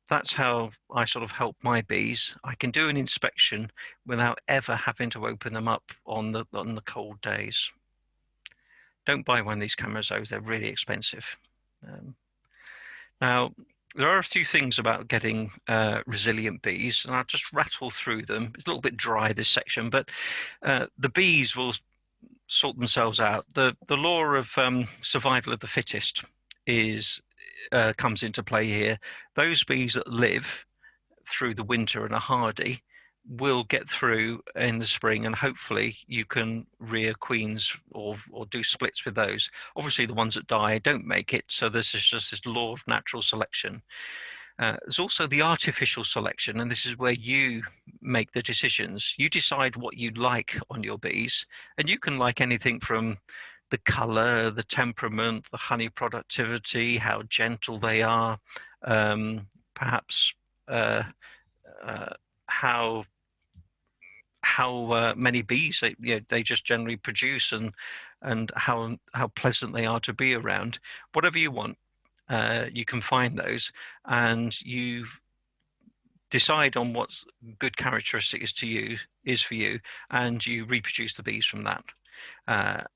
C: that's how I sort of help my bees. I can do an inspection without ever having to open them up on the cold days. Don't buy one of these cameras though, they're really expensive. Now, there are a few things about getting resilient bees, and I'll just rattle through them. It's a little bit dry, this section, but the bees will sort themselves out. The law of survival of the fittest comes into play here. Those bees that live through the winter and are hardy will get through in the spring, and hopefully you can rear queens or do splits with those. Obviously the ones that die don't make it, so this is just this law of natural selection. There's also the artificial selection, and this is where you make the decisions. You decide what you like on your bees, and you can like anything from the color, the temperament, the honey productivity, how gentle they are, perhaps how many bees they just generally produce, and how pleasant they are to be around. Whatever you want, you can find those, and you decide on what good characteristic is for you, and you reproduce the bees from that.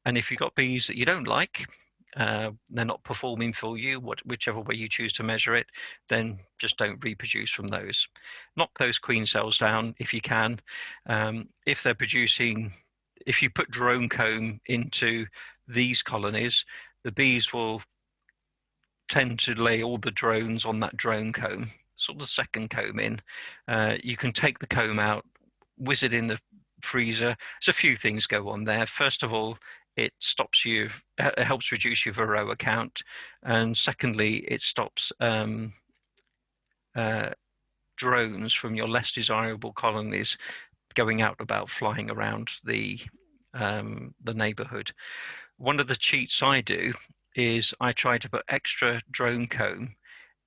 C: And if you've got bees that you don't like, they're not performing for you, whichever way you choose to measure it, then just don't reproduce from those. Knock those queen cells down if you can. If they're producing, if you put drone comb into these colonies, the bees will tend to lay all the drones on that drone comb, sort of the second comb in. You can take the comb out, whiz it in the freezer. There's a few things go on there. First of all, it helps reduce your varroa count, and secondly, it stops drones from your less desirable colonies going out about, flying around the neighborhood. One of the cheats I do is I try to put extra drone comb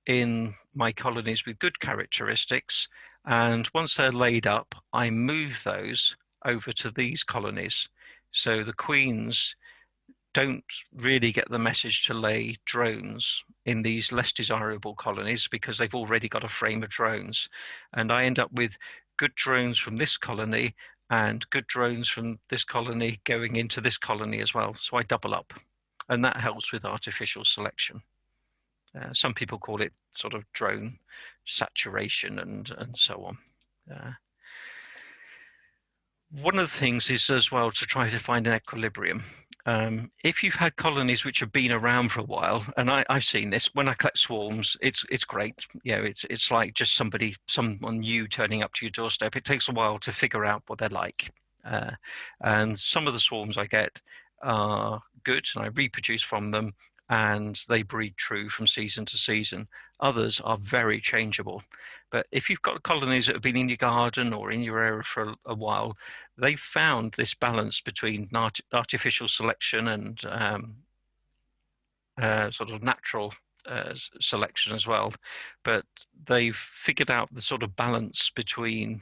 C: in my colonies with good characteristics, and once they're laid up, I move those over to these colonies. So the queens don't really get the message to lay drones in these less desirable colonies because they've already got a frame of drones. And I end up with good drones from this colony and good drones from this colony going into this colony as well. So I double up, and that helps with artificial selection. Some people call it sort of drone saturation and so on. One of the things is as well to try to find an equilibrium. If you've had colonies which have been around for a while, and I've seen this when I collect swarms, it's great. You know, it's like just someone new turning up to your doorstep. It takes a while to figure out what they're like, and some of the swarms I get are good, and I reproduce from them, and they breed true from season to season. Others are very changeable. But if you've got colonies that have been in your garden or in your area for a while, they've found this balance between artificial selection and sort of natural selection as well. But they've figured out the sort of balance between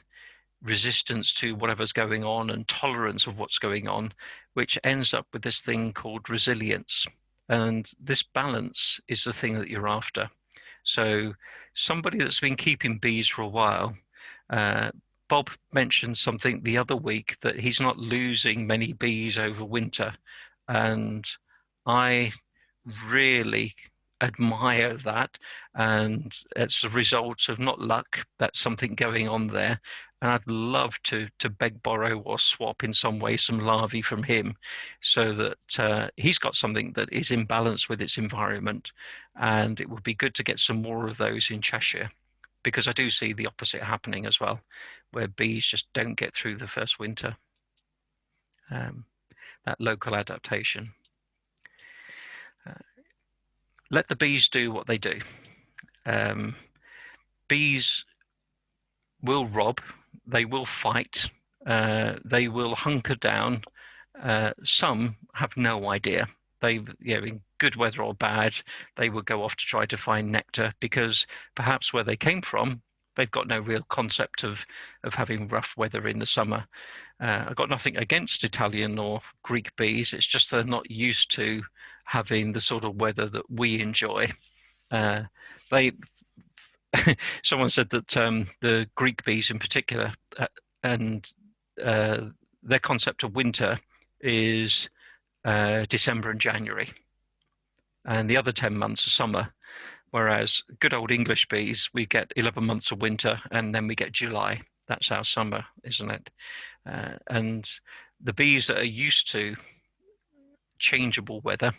C: resistance to whatever's going on and tolerance of what's going on, which ends up with this thing called resilience. And this balance is the thing that you're after. So somebody that's been keeping bees for a while, Bob mentioned something the other week that he's not losing many bees over winter. And I really admire that. And it's a result of not luck, that's something going on there. And I'd love to beg, borrow, or swap in some way some larvae from him so that he's got something that is in balance with its environment. And it would be good to get some more of those in Cheshire, because I do see the opposite happening as well, where bees just don't get through the first winter. That local adaptation. Let the bees do what they do. Bees will rob, they will fight, they will hunker down. Some have no idea. They, you know, in good weather or bad, they will go off to try to find nectar, because perhaps where they came from, they've got no real concept of having rough weather in the summer. I've got nothing against Italian or Greek bees. It's just they're not used to having the sort of weather that we enjoy. Someone said that the Greek bees in particular, and their concept of winter is December and January, and the other 10 months are summer. Whereas good old English bees, we get 11 months of winter, and then we get July. That's our summer, isn't it? And the bees that are used to changeable weather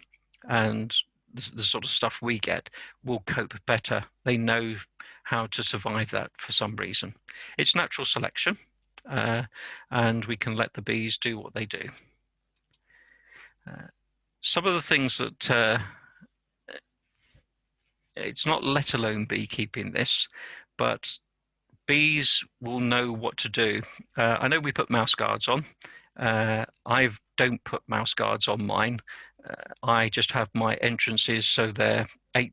C: and the sort of stuff we get will cope better. They know how to survive that for some reason. It's natural selection, and we can let the bees do what they do. Some of the things that it's not let alone beekeeping this, but bees will know what to do. I know we put mouse guards on. I don't put mouse guards on mine. I just have my entrances so they're 8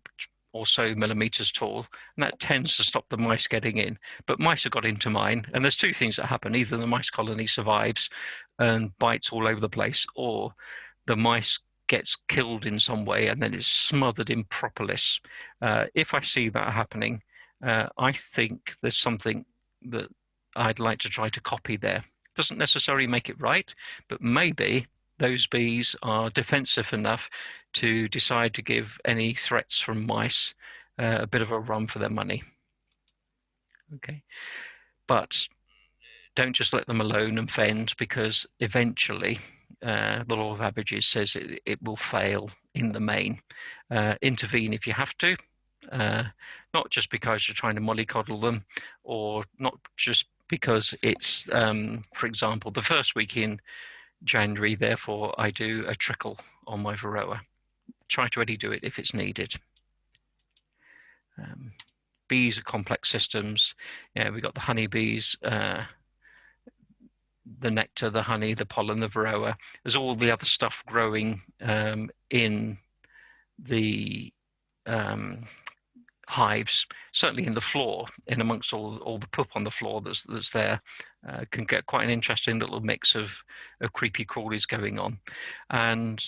C: or so millimeters tall, and that tends to stop the mice getting in. But mice have got into mine, and there's two things that happen. Either the mice colony survives and bites all over the place, or the mice gets killed in some way and then is smothered in propolis. If I see that happening, I think there's something that I'd like to try to copy there. Doesn't necessarily make it right, but maybe those bees are defensive enough to decide to give any threats from mice a bit of a run for their money. Okay, but don't just let them alone and fend, because eventually the law of averages says it will fail in the main. Intervene if you have to, not just because you're trying to mollycoddle them, or not just because it's, for example, the first week in January, therefore I do a trickle on my Varroa. Try to only do it if it's needed. Bees are complex systems. Yeah, we've got the honeybees, the nectar, the honey, the pollen, the Varroa. There's all the other stuff growing in the hives, certainly in the floor, in amongst all the poop on the floor that's there. Can get quite an interesting little mix of creepy crawlies going on. And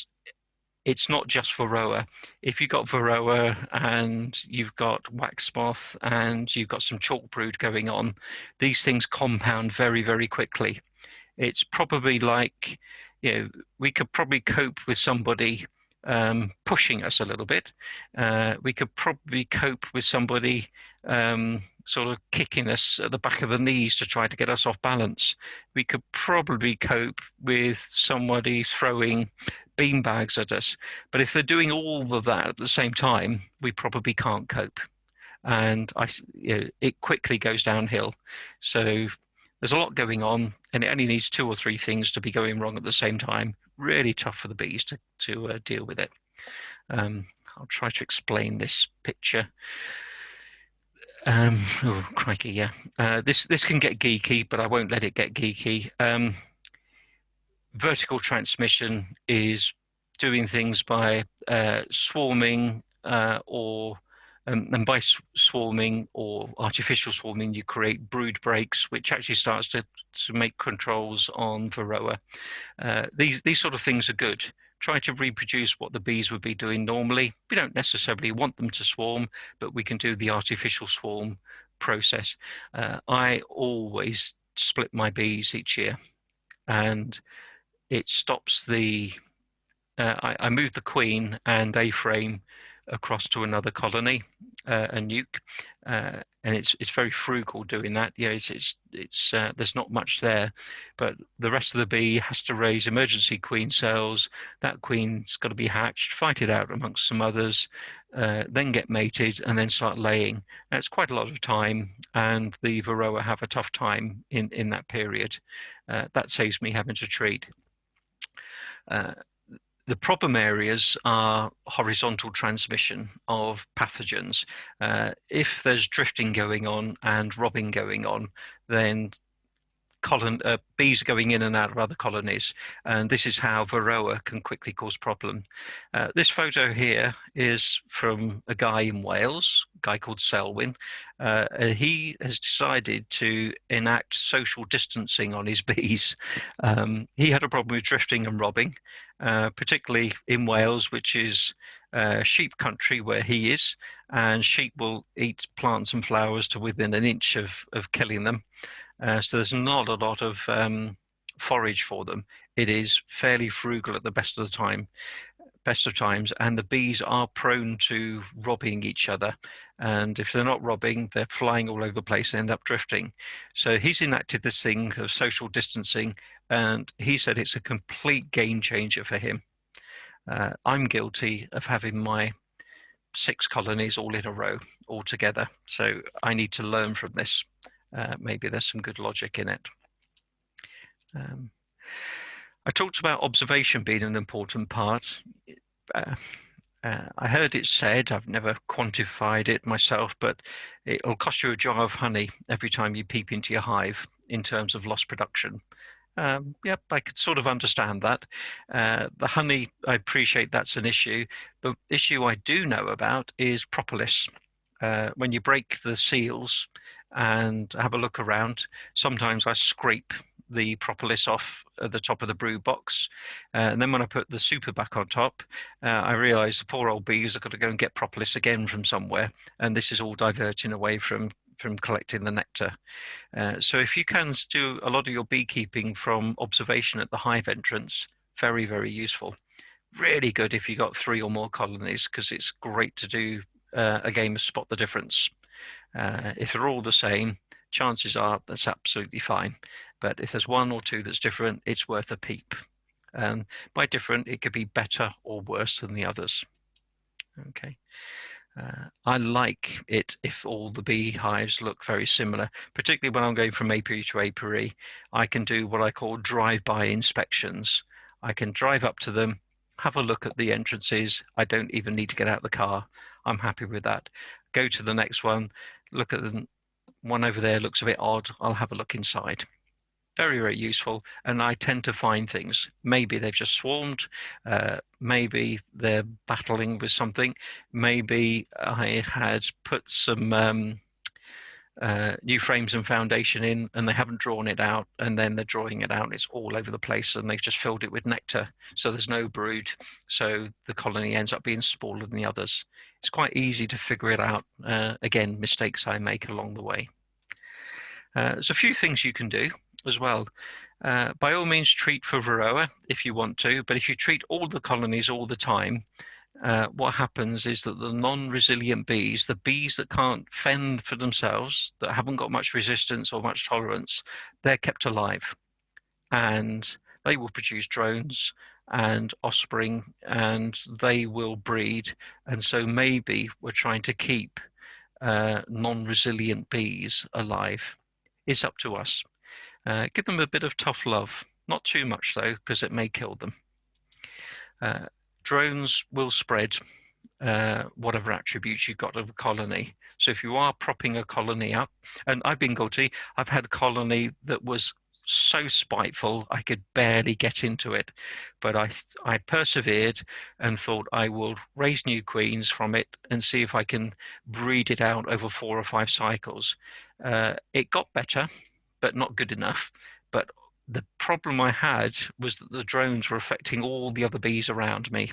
C: it's not just Varroa. If you've got Varroa and you've got wax moth and you've got some chalk brood going on, these things compound very, very quickly. It's probably like, you know, we could probably cope with somebody pushing us a little bit. We could probably cope with somebody sort of kicking us at the back of the knees to try to get us off balance. We could probably cope with somebody throwing beanbags at us. But if they're doing all of that at the same time, we probably can't cope. And it quickly goes downhill. So there's a lot going on, and it only needs 2 or 3 things to be going wrong at the same time. Really tough for the bees to deal with it. I'll try to explain this picture. Oh, crikey, yeah. This can get geeky, but I won't let it get geeky. Vertical transmission is doing things by swarming and by swarming or artificial swarming, you create brood breaks, which actually starts to make controls on Varroa. These sort of things are good. Try to reproduce what the bees would be doing normally. We don't necessarily want them to swarm, but we can do the artificial swarm process. I always split my bees each year, and it stops the I moved the queen and A-frame across to another colony, a nuke, and it's very frugal doing that. Yeah, it's there's not much there, but the rest of the bee has to raise emergency queen cells. That queen's got to be hatched, fight it out amongst some others, then get mated, and then start laying. That's quite a lot of time, and the Varroa have a tough time in that period. That saves me having to treat. The problem areas are horizontal transmission of pathogens. If there's drifting going on and robbing going on, then bees are going in and out of other colonies, and this is how Varroa can quickly cause problem. This photo here is from a guy in Wales, a guy called Selwyn. He has decided to enact social distancing on his bees. He had a problem with drifting and robbing, particularly in Wales, which is sheep country where he is, and sheep will eat plants and flowers to within an inch of killing them. So there's not a lot of forage for them. It is fairly frugal at the best of times, and the bees are prone to robbing each other. And if they're not robbing, they're flying all over the place and end up drifting. So he's enacted this thing of social distancing, and he said it's a complete game changer for him. I'm guilty of having my 6 colonies all in a row all together. So I need to learn from this. Maybe there's some good logic in it. I talked about observation being an important part. I heard it said, I've never quantified it myself, but it'll cost you a jar of honey every time you peep into your hive in terms of lost production. Yep, I could sort of understand that. The honey, I appreciate that's an issue. The issue I do know about is propolis. When you break the seals and have a look around, sometimes I scrape the propolis off at the top of the brood box, and then when I put the super back on top, I realize the poor old bees are going to go and get propolis again from somewhere, and this is all diverting away from collecting the nectar. So if you can do a lot of your beekeeping from observation at the hive entrance, very, very useful. Really good if you got 3 or more colonies, because it's great to do a game of spot the difference. If they're all the same, chances are that's absolutely fine. But if there's 1 or 2 that's different, it's worth a peep. By different, it could be better or worse than the others. Okay. I like it if all the beehives look very similar, particularly when I'm going from apiary to apiary. I can do what I call drive-by inspections. I can drive up to them, have a look at the entrances. I don't even need to get out of the car. I'm happy with that. Go to the next one, look at the one over there, looks a bit odd. I'll have a look inside. Very, very useful. And I tend to find things. Maybe they've just swarmed. Maybe they're battling with something. Maybe I had put some new frames and foundation in and they haven't drawn it out, and then they're drawing it out and it's all over the place and they've just filled it with nectar. So there's no brood. So the colony ends up being smaller than the others. It's quite easy to figure it out. Again, mistakes I make along the way. There's a few things you can do as well. By all means, treat for Varroa if you want to, but if you treat all the colonies all the time, what happens is that the non-resilient bees, the bees that can't fend for themselves, that haven't got much resistance or much tolerance, they're kept alive, and they will produce drones and offspring, and they will breed. And so maybe we're trying to keep non-resilient bees alive. It's up to us. Give them a bit of tough love, not too much though, because it may kill them. Drones will spread whatever attributes you've got of a colony. So if you are propping a colony up, and I've been guilty, I've had a colony that was so spiteful I could barely get into it, but I persevered and thought I will raise new queens from it and see if I can breed it out over 4 or 5 cycles. It got better, but not good enough. But the problem I had was that the drones were affecting all the other bees around me.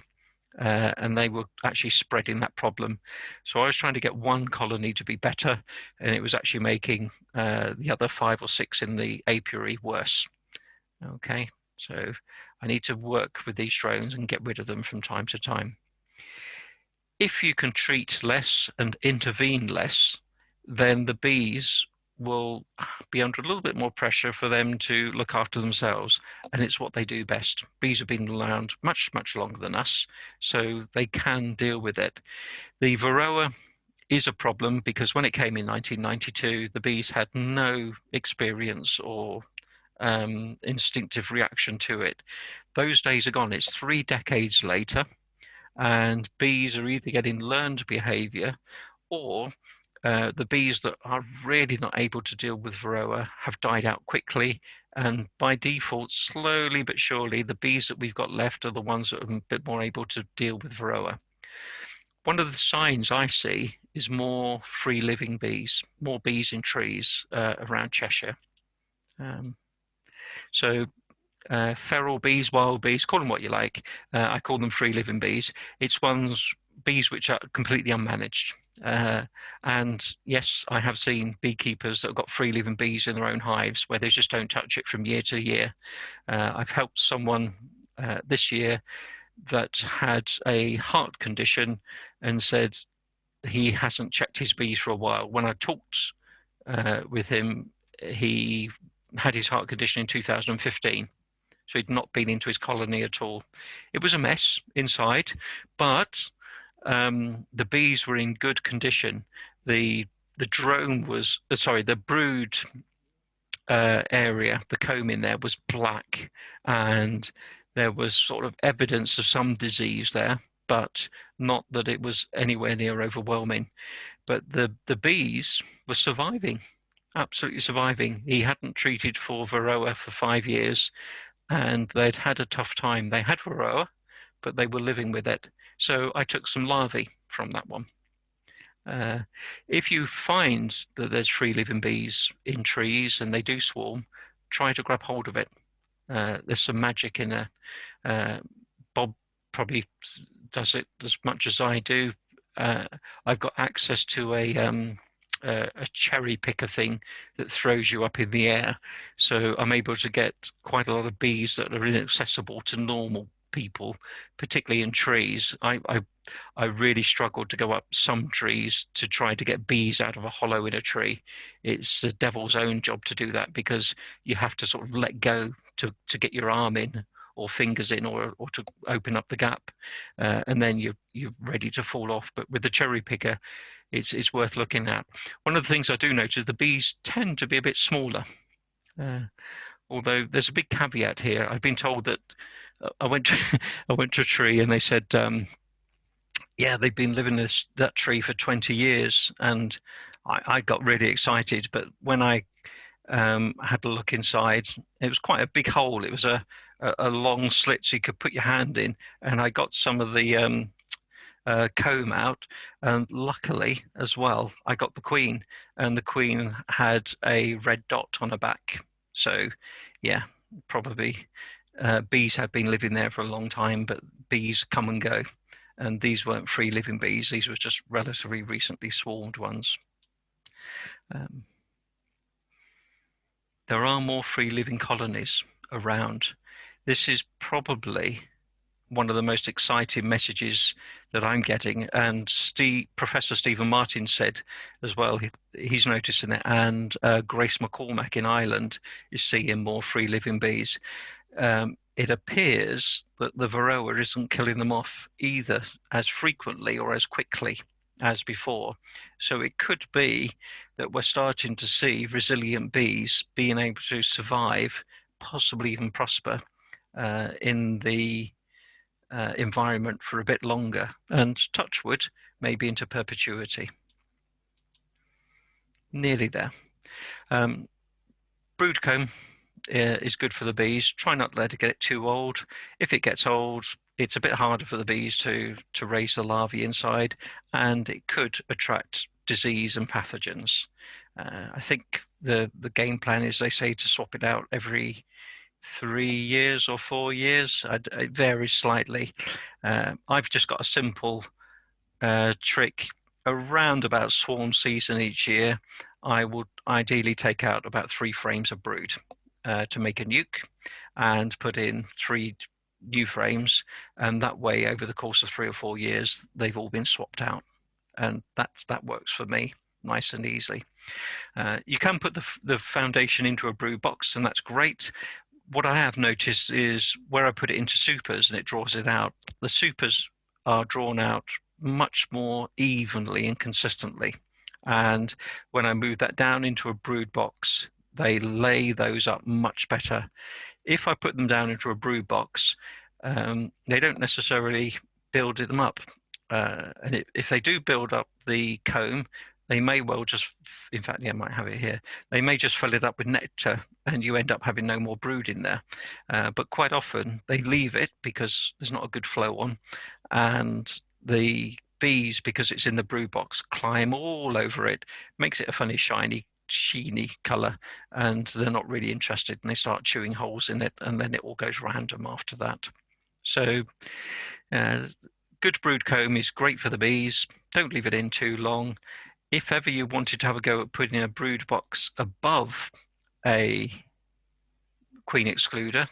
C: And they were actually spreading that problem. So I was trying to get one colony to be better, and it was actually making the other 5 or 6 in the apiary worse. Okay, so I need to work with these drones and get rid of them from time to time. If you can treat less and intervene less, then the bees will be under a little bit more pressure for them to look after themselves, and it's what they do best. Bees have been around much longer than us, so they can deal with it. The Varroa is a problem because when it came in 1992, the bees had no experience or instinctive reaction to it. Those days are gone. It's 3 decades later, and bees are either getting learned behavior, or the bees that are really not able to deal with Varroa have died out quickly, and by default, slowly but surely, the bees that we've got left are the ones that are a bit more able to deal with Varroa. One of the signs I see is more free-living bees, more bees in trees around Cheshire. So feral bees, wild bees, call them what you like. I call them free-living bees. It's bees which are completely unmanaged. And yes, I have seen beekeepers that have got free-living bees in their own hives where they just don't touch it from year to year. I've helped someone this year that had a heart condition and said he hasn't checked his bees for a while. When I talked with him, he had his heart condition in 2015. So he'd not been into his colony at all. It was a mess inside, but the bees were in good condition. The drone was, sorry, the brood area, the comb in there was black, and there was sort of evidence of some disease there, but not that it was anywhere near overwhelming. But the bees were surviving, absolutely surviving. He hadn't treated for Varroa for 5 years, and they'd had a tough time. They had Varroa, but they were living with it. So I took some larvae from that one. If you find that there's free-living bees in trees and they do swarm, try to grab hold of it. There's some magic in there. Bob probably does it as much as I do. I've got access to a cherry picker thing that throws you up in the air, so I'm able to get quite a lot of bees that are inaccessible to normal people, particularly in trees. I really struggled to go up some trees to try to get bees out of a hollow in a tree. It's the devil's own job to do that, because you have to sort of let go to get your arm in or fingers in, or to open up the gap, and then you're ready to fall off. But with the cherry picker, it's worth looking at. One of the things I do notice, the bees tend to be a bit smaller, although there's a big caveat here. I've been told that I went to a tree and they said, yeah, they've been living that tree for 20 years, and I got really excited. But when I had a look inside, it was quite a big hole. It was a long slit so you could put your hand in, and I got some of the comb out, and luckily as well I got the queen, and the queen had a red dot on her back. So yeah, probably bees have been living there for a long time, but bees come and go, and these weren't free living bees. These were just relatively recently swarmed ones. There are more free living colonies around. This is probably one of the most exciting messages that I'm getting. And Professor Stephen Martin said as well, he's noticing it, and Grace McCormack in Ireland is seeing more free living bees. It appears that the Varroa isn't killing them off either as frequently or as quickly as before. So it could be that we're starting to see resilient bees being able to survive, possibly even prosper in the environment for a bit longer, and touch wood, maybe into perpetuity. Nearly there. Brood comb is good for the bees. Try not to let it get too old. If it gets old, it's a bit harder for the bees to raise the larvae inside, and it could attract disease and pathogens. I think the game plan is, they say, to swap it out every 3 years or 4 years. It varies slightly. I've just got a simple trick. Around about swarm season each year, I would ideally take out about 3 frames of brood to make a nuke, and put in 3 new frames, and that way over the course of 3 or 4 years they've all been swapped out, and that works for me nice and easily. You can put the foundation into a brood box, and that's great. What I have noticed is where I put it into supers and it draws it out, the supers are drawn out much more evenly and consistently. And when I move that down into a brood box, they lay those up much better. If I put them down into a brood box, they don't necessarily build them up. And if they do build up the comb, they may well just, in fact, yeah, I might have it here, they may just fill it up with nectar and you end up having no more brood in there. But quite often they leave it because there's not a good flow on, and the bees, because it's in the brood box, climb all over it, makes it a funny shiny sheeny color, and they're not really interested, and they start chewing holes in it, and then it all goes random after that. So good brood comb is great for the bees. Don't leave it in too long. If ever you wanted to have a go at putting a brood box above a queen excluder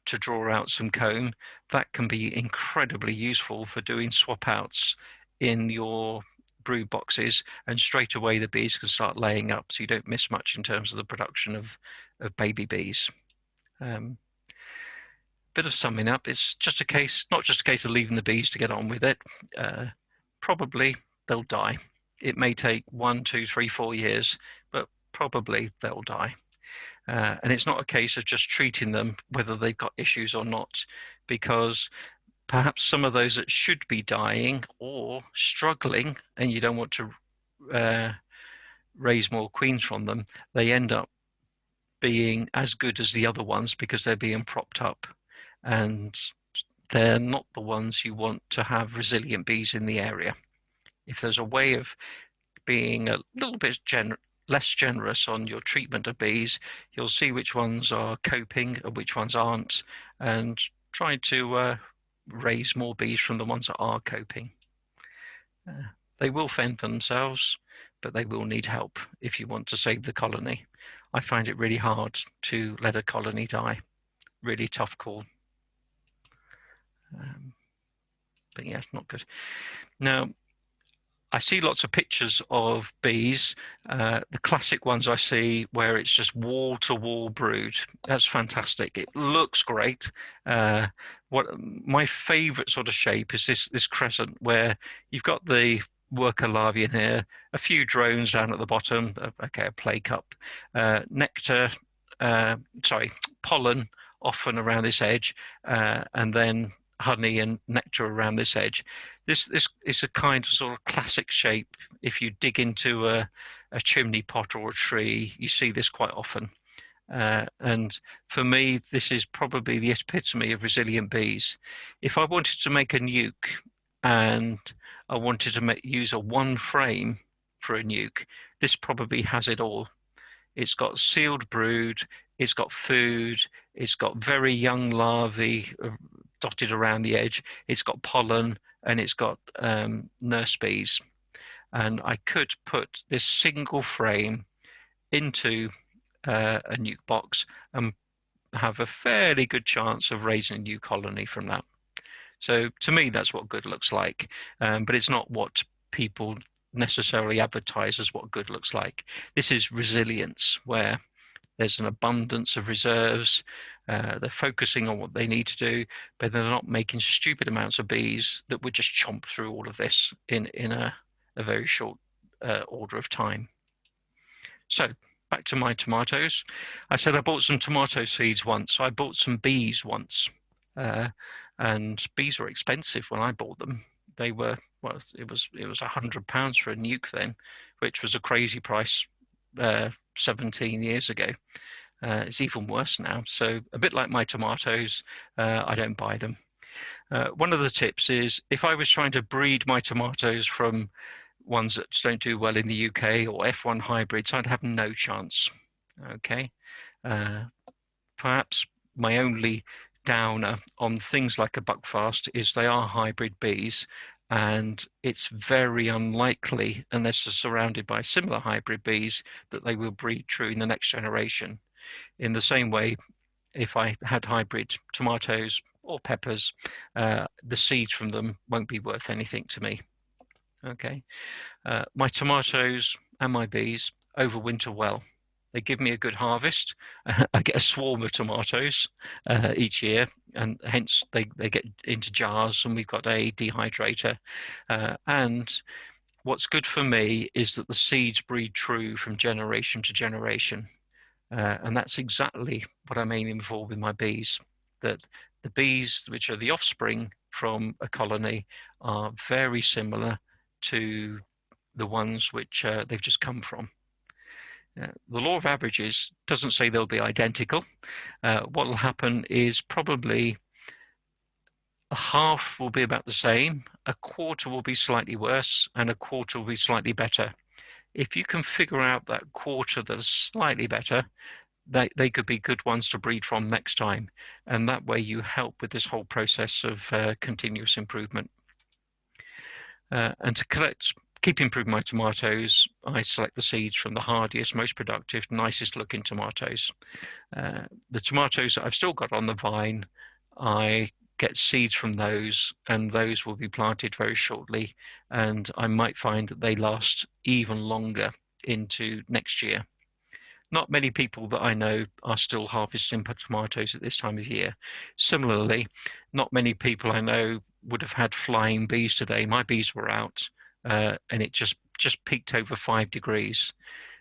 C: to draw out some comb, that can be incredibly useful for doing swap outs in your brood boxes, and straight away the bees can start laying up, so you don't miss much in terms of the production of baby bees. Bit of summing up, it's just a case, not just a case of leaving the bees to get on with it. Probably they'll die. It may take 1, 2, 3, 4 years, but probably they'll die. And it's not a case of just treating them whether they've got issues or not, because perhaps some of those that should be dying or struggling, and you don't want to raise more queens from them, they end up being as good as the other ones because they're being propped up, and they're not the ones you want to have resilient bees in the area. If there's a way of being a little bit less generous on your treatment of bees, you'll see which ones are coping and which ones aren't, and try to raise more bees from the ones that are coping. They will fend for themselves, but they will need help if you want to save the colony. I find it really hard to let a colony die. Really tough call. But yeah, not good. Now, I see lots of pictures of bees. The classic ones I see where it's just wall-to-wall brood. That's fantastic. It looks great. What my favourite sort of shape is this crescent, where you've got the worker larvae in here, a few drones down at the bottom. Okay, a play cup, nectar. Pollen often around this edge, and then honey and nectar around this edge. This is a kind of sort of classic shape. If you dig into a chimney pot or a tree, you see this quite often. And for me, this is probably the epitome of resilient bees. If I wanted to make a nuke and I wanted to use a 1 frame for a nuke, this probably has it all. It's got sealed brood, it's got food, it's got very young larvae dotted around the edge, it's got pollen, and it's got nurse bees. And I could put this single frame into a nuke box and have a fairly good chance of raising a new colony from that. So to me, that's what good looks like, but it's not what people necessarily advertise as what good looks like. This is resilience, where there's an abundance of reserves. They're focusing on what they need to do, but they're not making stupid amounts of bees that would just chomp through all of this in a very short order of time. So back to my tomatoes. I said I bought some tomato seeds once. So I bought some bees once, and bees were expensive when I bought them. They were, well, it was £100 for a nuke then, which was a crazy price 17 years ago. It's even worse now. So a bit like my tomatoes, I don't buy them. One of the tips is if I was trying to breed my tomatoes from ones that don't do well in the UK or F1 hybrids, I'd have no chance. Okay. Perhaps my only downer on things like a buckfast is they are hybrid bees, and it's very unlikely, unless they're surrounded by similar hybrid bees, that they will breed true in the next generation. In the same way, if I had hybrid tomatoes or peppers, the seeds from them won't be worth anything to me. Okay, my tomatoes and my bees overwinter well. They give me a good harvest. I get a swarm of tomatoes each year, and hence they get into jars, and we've got a dehydrator. And what's good for me is that the seeds breed true from generation to generation. And that's exactly what I'm aiming for with my bees, that the bees, which are the offspring from a colony, are very similar to the ones which they've just come from. The law of averages doesn't say they'll be identical. What will happen is probably a half will be about the same, a quarter will be slightly worse, and a quarter will be slightly better. If you can figure out that quarter that's slightly better, they could be good ones to breed from next time. And that way you help with this whole process of continuous improvement. And to keep improving my tomatoes, I select the seeds from the hardiest, most productive, nicest looking tomatoes. The tomatoes that I've still got on the vine, I get seeds from those, and those will be planted very shortly. And I might find that they last even longer into next year. Not many people that I know are still harvesting tomatoes at this time of year. Similarly, not many people I know would have had flying bees today. My bees were out, and it just peaked over 5 degrees.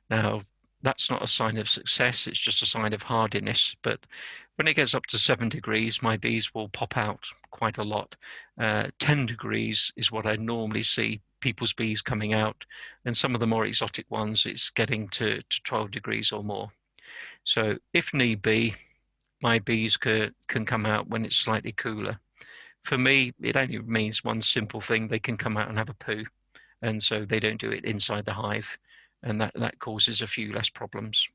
C: Now, that's not a sign of success, it's just a sign of hardiness. But when it gets up to 7 degrees, my bees will pop out quite a lot. 10 degrees is what I normally see people's bees coming out, and some of the more exotic ones, it's getting to 12 degrees or more. So if need be, my bees can come out when it's slightly cooler. For me, it only means one simple thing: they can come out and have a poo, and so they don't do it inside the hive, and that causes a few less problems.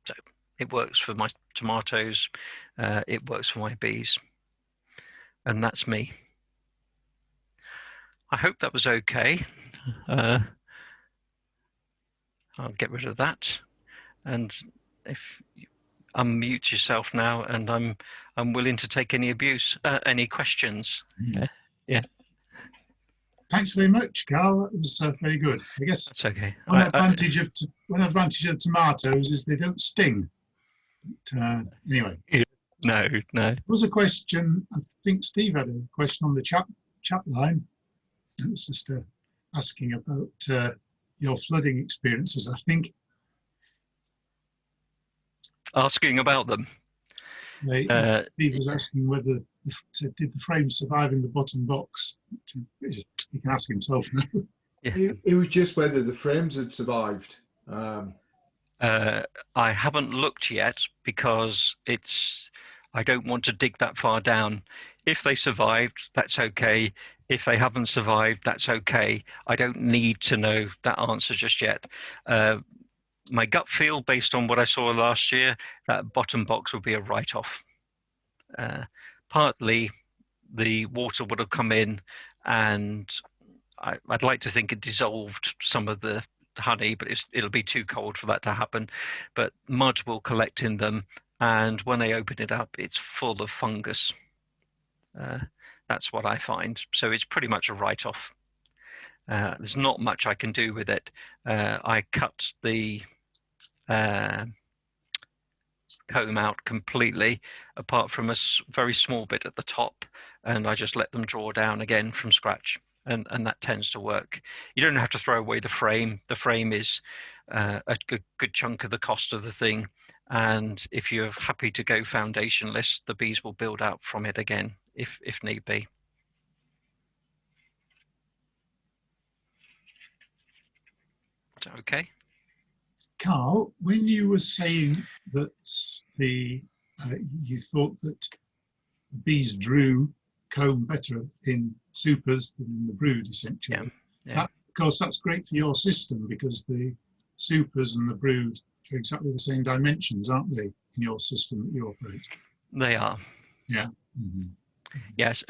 C: So it works for my tomatoes, it works for my bees, and that's me. I hope that was okay. I'll get rid of that, and if you unmute yourself now, and I'm willing to take any abuse, any questions. Yeah.
A: Thanks very much, Carl. That was very good. I guess
C: That's okay.
A: one advantage of tomatoes is they don't sting. But, anyway.
C: No.
A: There was a question. I think Steve had a question on the chat line. It was just asking about your flooding experiences, I think. Asking
C: about them.
A: Steve was asking whether did the frame survive in the bottom box. He can ask himself now.
C: Yeah.
F: It was just whether the frames had survived.
C: I haven't looked yet because I don't want to dig that far down. If they survived, that's okay. If they haven't survived, that's okay. I don't need to know that answer just yet. My gut feel, based on what I saw last year, that bottom box would be a write-off. Partly, the water would have come in, and I'd like to think it dissolved some of the honey, but it'll be too cold for that to happen. But mud will collect in them, and when they open it up, it's full of fungus. That's what I find. So it's pretty much a write-off. There's not much I can do with it. I cut the comb out completely, apart from a very small bit at the top, and I just let them draw down again from scratch, and that tends to work. You don't have to throw away the frame. The frame is a good chunk of the cost of the thing, and if you're happy to go foundationless, the bees will build out from it again if need be. Okay.
A: Carl, when you were saying that you thought that the bees drew comb better in supers than in the brood, essentially.
C: Yeah.
A: That, of course, that's great for your system because the supers and the brood are exactly the same dimensions, aren't they, in your system that you operate?
C: They are.
A: Yeah. Mm-hmm.
C: Yes.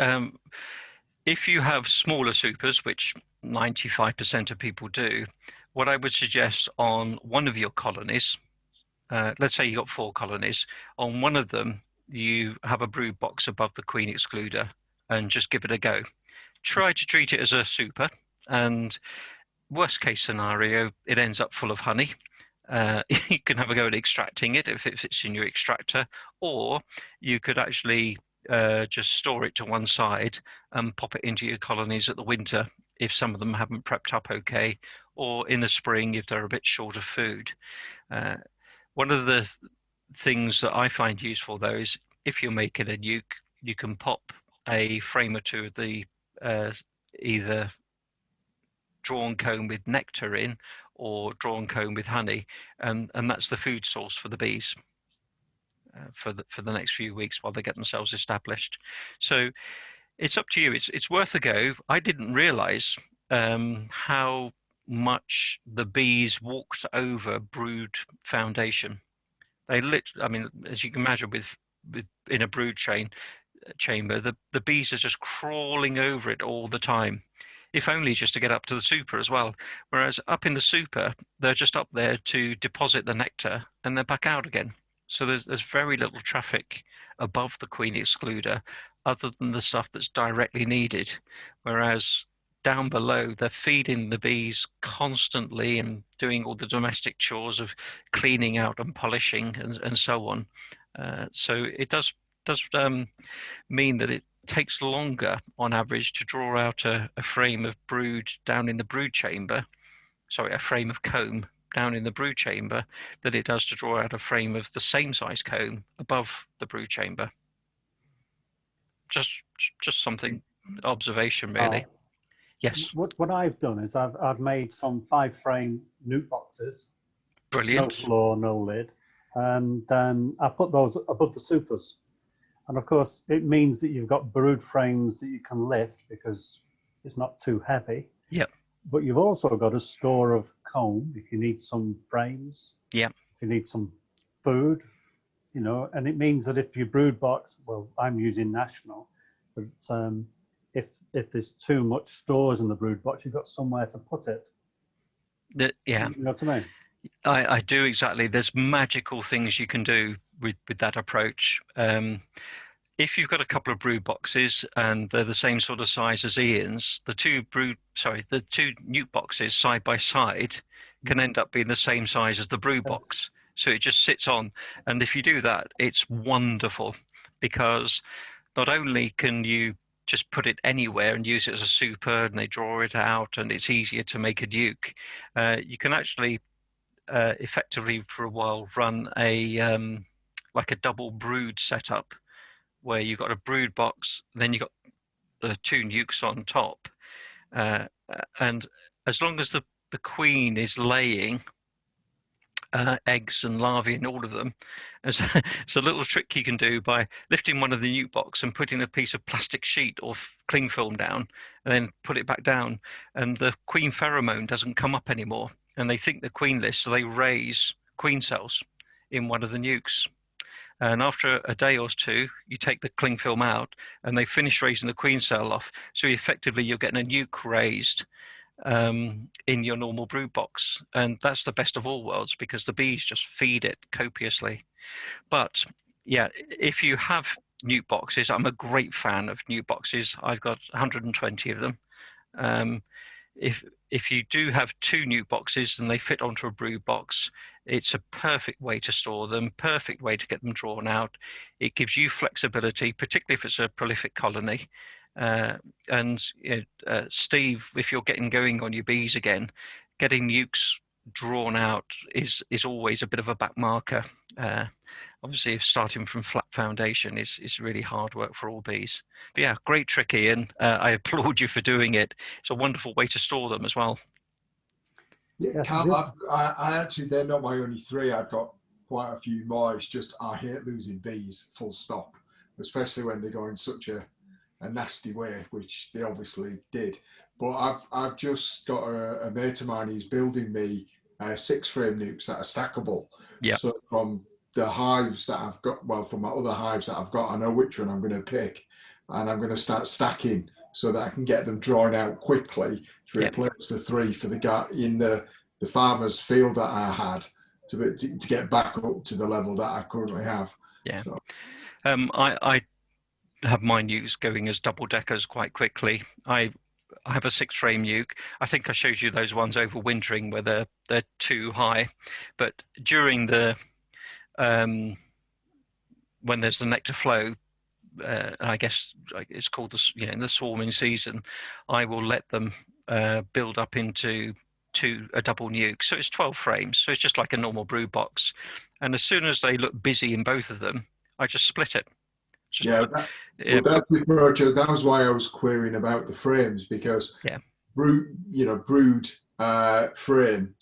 C: If you have smaller supers, which 95% of people do, what I would suggest on one of your colonies, let's say you got 4 colonies, on one of them you have a brood box above the queen excluder and just give it a go. Try to treat it as a super, and worst case scenario, it ends up full of honey. You can have a go at extracting it if it fits in your extractor, or you could actually just store it to one side and pop it into your colonies at the winter if some of them haven't prepped up okay, or in the spring if they're a bit short of food. One of the things that I find useful though is if you're making a nuke, you can pop a frame or two of the either drawn comb with nectar in or drawn comb with honey, and that's the food source for the bees for the next few weeks while they get themselves established. So it's up to you. It's worth a go. I didn't realize how much the bees walked over brood foundation. They I mean, as you can imagine, with in a brood chamber, the bees are just crawling over it all the time, if only just to get up to the super as well. Whereas up in the super, they're just up there to deposit the nectar and they're back out again. So there's very little traffic above the queen excluder other than the stuff that's directly needed. Whereas down below, they're feeding the bees constantly and doing all the domestic chores of cleaning out and polishing and so on. So it does mean that it takes longer on average to draw out a frame of brood down in the brood chamber, sorry, a frame of comb down in the brood chamber than it does to draw out a frame of the same size comb above the brood chamber. Just something, observation really. Yes.
H: What I've done is I've made some 5-frame nuke boxes.
C: Brilliant.
H: No floor, no lid. And I put those above the supers. And of course, it means that you've got brood frames that you can lift because it's not too heavy.
C: Yep.
H: But you've also got a store of comb if you need some frames.
C: Yeah.
H: If you need some food, you know, and it means that if your brood box, well, I'm using National, but if there's too much stores in the brood box, you've got somewhere to put it.
C: Yeah.
H: You know what I mean?
C: I do, exactly. There's magical things you can do with that approach. If you've got a couple of brood boxes and they're the same sort of size as Ian's, the two nuke boxes side by side can end up being the same size as the brood box. So it just sits on. And if you do that, it's wonderful because not only can you just put it anywhere and use it as a super and they draw it out and it's easier to make a nuke, you can actually effectively for a while run a like a double brood setup where you've got a brood box, then you've got the 2 nukes on top, and as long as the queen is laying eggs and larvae in all of them, it's a little trick you can do by lifting one of the nuke box and putting a piece of plastic sheet or cling film down and then put it back down, and the queen pheromone doesn't come up anymore. And they think they're queenless, so they raise queen cells in one of the nukes. And after a day or 2, you take the cling film out and they finish raising the queen cell off. So effectively you're getting a nuke raised in your normal brood box. And that's the best of all worlds because the bees just feed it copiously. But yeah, if you have nuke boxes. I'm a great fan of nuke boxes. I've got 120 of them. If you do have two nuke boxes and they fit onto a brood box, it's a perfect way to store them, perfect way to get them drawn out. It gives you flexibility, particularly if it's a prolific colony. Steve, if you're getting going on your bees again, getting nukes drawn out is always a bit of a back marker. Obviously, if starting from flat foundation is really hard work for all bees. But yeah, great trick, Ian. I applaud you for doing it. It's a wonderful way to store them as well.
F: Yeah, Carl, I actually, they're not my only three. I've got quite a few more. It's just I hate losing bees, full stop, especially when they go in such a nasty way, which they obviously did. But I've just got a mate of mine. He's building me 6-frame nukes that are stackable.
C: Yeah.
F: So from the hives that I've got, well, from my other hives that I've got, I know which one I'm going to pick, and I'm going to start stacking so that I can get them drawn out quickly to replace the 3 for the guy in the farmer's field that I had to get back up to the level that I currently have.
C: Yeah.
F: So.
C: I have my nukes going as double deckers quite quickly. I have a 6-frame nuke. I think I showed you those ones overwintering where they're too high, but during the when there's the nectar flow, I guess it's called in the swarming season, I will let them build up into a double nuke. So it's 12 frames. So it's just like a normal brood box. And as soon as they look busy in both of them, I just split it.
F: That's the approach. That was why I was querying about the frames, because brood frame,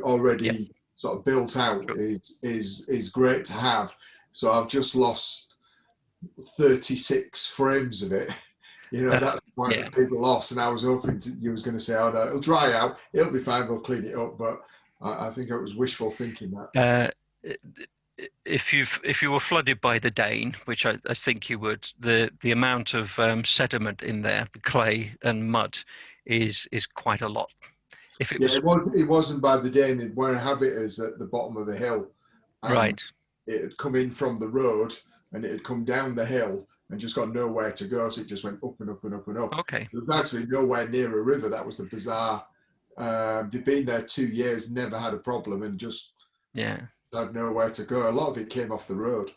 F: already sort of built out is great to have. So I've just lost 36 frames of it. That's quite a big loss. And I was hoping you was going to say, oh no, it'll dry out, it'll be fine, they'll clean it up. But I think it was wishful thinking that.
C: If you were flooded by the Dane, which I think you would, the amount of sediment in there, clay and mud, is quite a lot. If it
F: wasn't by the Dane. Where I have it is at the bottom of the hill.
C: Right.
F: It had come in from the road and it had come down the hill and just got nowhere to go, so it just went up and up and up and up.
C: Okay.
F: There's actually nowhere near a river. That was the bizarre. They've been there 2 years, never had a problem, and just had nowhere to go. A lot of it came off the road.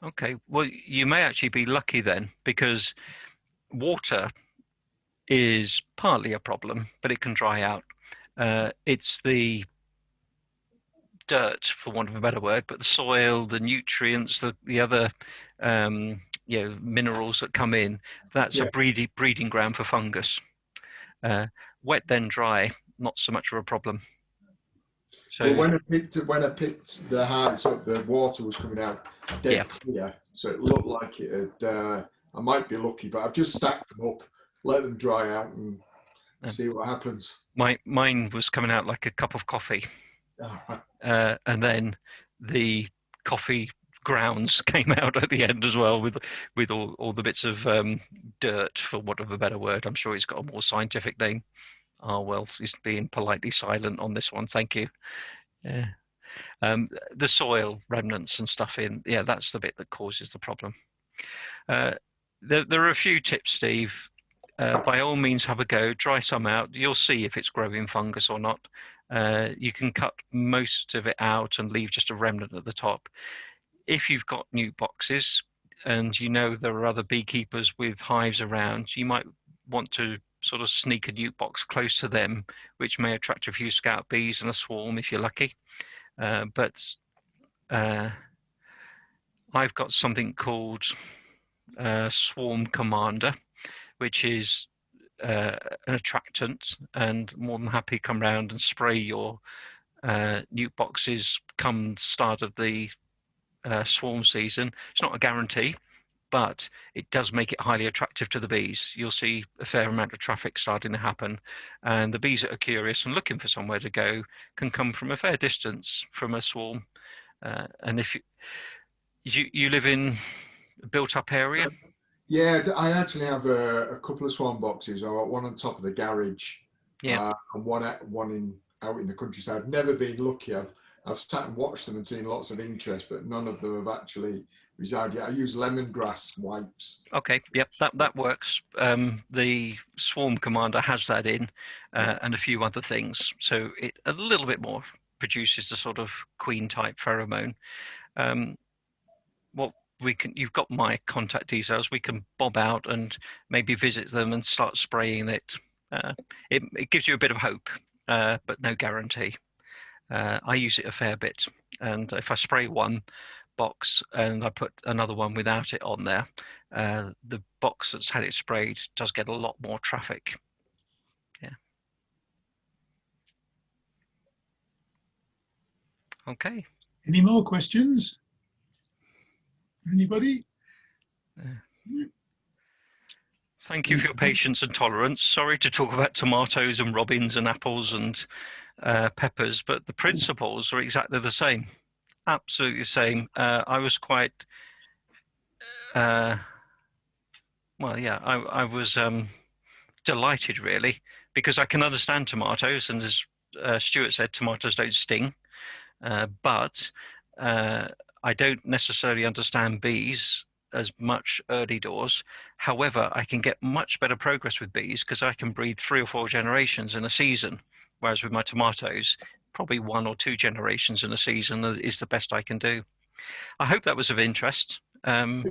C: Okay, well, you may actually be lucky then, because water is partly a problem, but it can dry out. It's the dirt, for want of a better word, but the soil, the nutrients, the other minerals that come in, that's a breeding ground for fungus. Wet then dry, not so much of a problem. So
F: well, when I picked the hives up, the water was coming out dead clear, so it looked like it had. I might be lucky, but I've just stacked them up, let them dry out, and see what happens.
C: Mine was coming out like a cup of coffee, and then the coffee grounds came out at the end as well, with all the bits of dirt, for want of a better word. I'm sure it's got a more scientific name. Oh, well, he's being politely silent on this one. Thank you. Yeah. The soil remnants and stuff that's the bit that causes the problem. There are a few tips, Steve. By all means, have a go. Dry some out. You'll see if it's growing fungus or not. You can cut most of it out and leave just a remnant at the top. If you've got nuke boxes and there are other beekeepers with hives around, you might want to sort of sneak a nuke box close to them, which may attract a few scout bees and a swarm if you're lucky. But I've got something called Swarm Commander, which is an attractant, and more than happy come round and spray your nuke boxes come start of the swarm season. It's not a guarantee, but it does make it highly attractive to the bees. You'll see a fair amount of traffic starting to happen, and the bees that are curious and looking for somewhere to go can come from a fair distance from a swarm. And if you live in a built-up area?
F: Yeah, I actually have a couple of swarm boxes. I've got one on top of the garage, and one out in the countryside. I've never been lucky. I've sat and watched them and seen lots of interest, but none of them have actually resided yet. I use lemongrass wipes.
C: Okay, yep, that works. The Swarm Commander has that in, and a few other things. So it a little bit more produces the sort of queen type pheromone. What we can, you've got my contact details. We can bob out and maybe visit them and start spraying it. It gives you a bit of hope, but no guarantee. I use it a fair bit, and if I spray one box and I put another one without it on there, the box that's had it sprayed does get a lot more traffic. Yeah. Okay.
A: Any more questions? Anybody?
C: Thank you for your patience and tolerance. Sorry to talk about tomatoes and robins and apples and peppers, but the principles are exactly the same. Absolutely the same. I was quite, well, yeah, I was delighted really, because I can understand tomatoes, and as Stuart said, tomatoes don't sting, but I don't necessarily understand bees as much early doors. However, I can get much better progress with bees because I can breed 3 or 4 generations in a season, whereas with my tomatoes, probably 1 or 2 generations in a season is the best I can do. I hope that was of interest.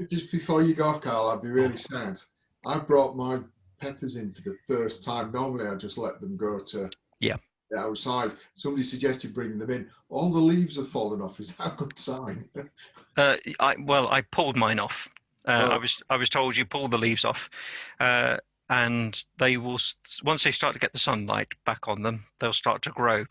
F: Just before you go, Carl, I'd be really sad. I brought my peppers in for the first time. Normally, I just let them go to the outside. Somebody suggested bringing them in. All the leaves have fallen off. Is that a good sign?
C: I pulled mine off. I was told you pull the leaves off, and they will, once they start to get the sunlight back on them, they'll start to grow.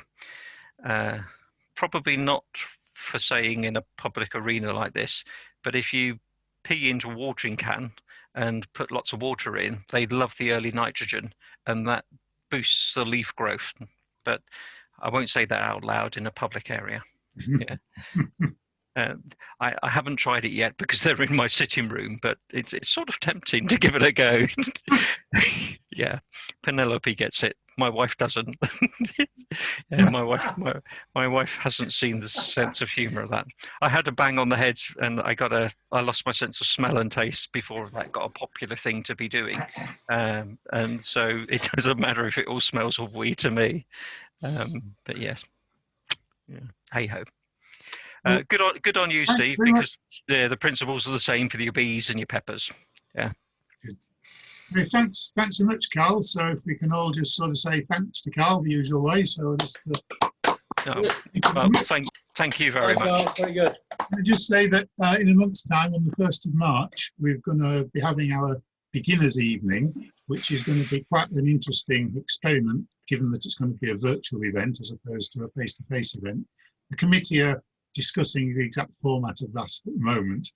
C: Probably not for saying in a public arena like this, but if you pee into a watering can and put lots of water in, they love the early nitrogen, and that boosts the leaf growth. But I won't say that out loud in a public area. Yeah. I haven't tried it yet because they're in my sitting room, but it's sort of tempting to give it a go. Yeah, Penelope gets it. My wife doesn't. Yeah, my wife hasn't seen the sense of humour of that. I had a bang on the head, and I lost my sense of smell and taste before that got a popular thing to be doing. And so it doesn't matter if it all smells of weed to me. But yes, yeah. Hey ho. Good on you, Steve, because the principles are the same for your bees and your peppers. Yeah.
A: Good. Okay, thanks very much, Carl. So if we can all just sort of say thanks to Carl the usual way. So just,
C: thank you very much.
D: Very good.
A: I'll just say that in a month's time, on the 1st of March, we're going to be having our beginners evening, which is going to be quite an interesting experiment, given that it's going to be a virtual event as opposed to a face-to-face event. The committee are discussing the exact format of that at the moment,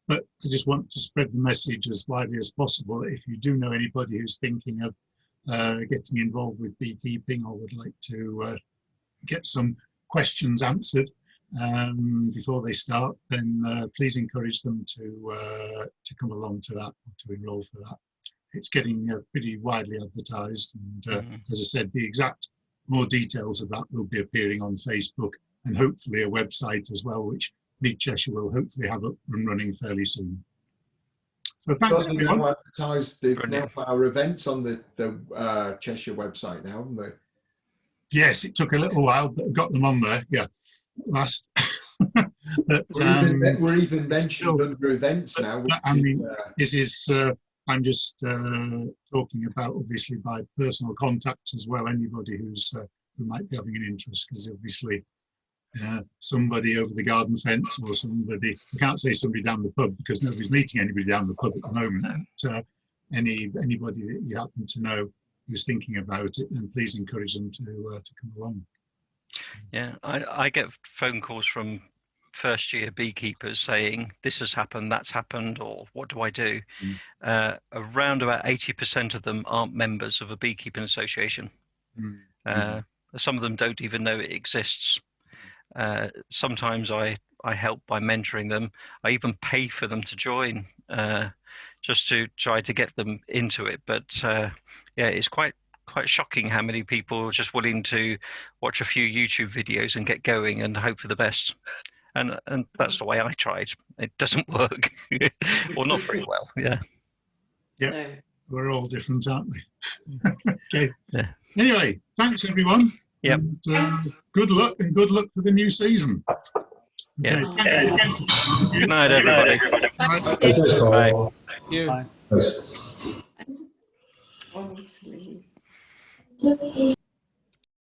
A: but I just want to spread the message as widely as possible. If you do know anybody who's thinking of getting involved with beekeeping or would like to get some questions answered before they start, then please encourage them to come along to that, or to enrol for that. It's getting pretty widely advertised, and as I said, the exact more details of that will be appearing on Facebook, and hopefully a website as well, which Mid Cheshire will hopefully have up and running fairly soon. So thanks, everyone.
F: They've now put our events on the Cheshire website now, haven't they?
A: Yes, it took a little while, but got them on there. Yeah, last. But,
F: we're even mentioned under events now.
A: I mean, this is. I'm just talking about, obviously, by personal contacts as well. Anybody who might be having an interest, because obviously somebody over the garden fence, or somebody, I can't say somebody down the pub because nobody's meeting anybody down the pub at the moment. But, anybody that you happen to know who's thinking about it, then please encourage them to come along.
C: Yeah, I get phone calls from first-year beekeepers saying this has happened, that's happened, or what do I do? Around about 80% of them aren't members of a beekeeping association. Some of them don't even know it exists. Sometimes I help by mentoring them. I even pay for them to join, just to try to get them into it. But yeah, it's quite quite shocking how many people are just willing to watch a few YouTube videos and get going and hope for the best. And that's the way I tried. It doesn't work, or not very well. Yeah.
A: Yeah.
B: No.
A: We're all different, aren't we? Okay.
C: Yeah.
A: Anyway, thanks everyone.
C: Yep.
A: And, good luck for the new season.
C: Yeah.
A: Okay, thank you.
C: Good night, everybody.
A: Bye.
I: Thanks, Carl.
D: You.
H: Bye.
I: Thanks.
B: Honestly.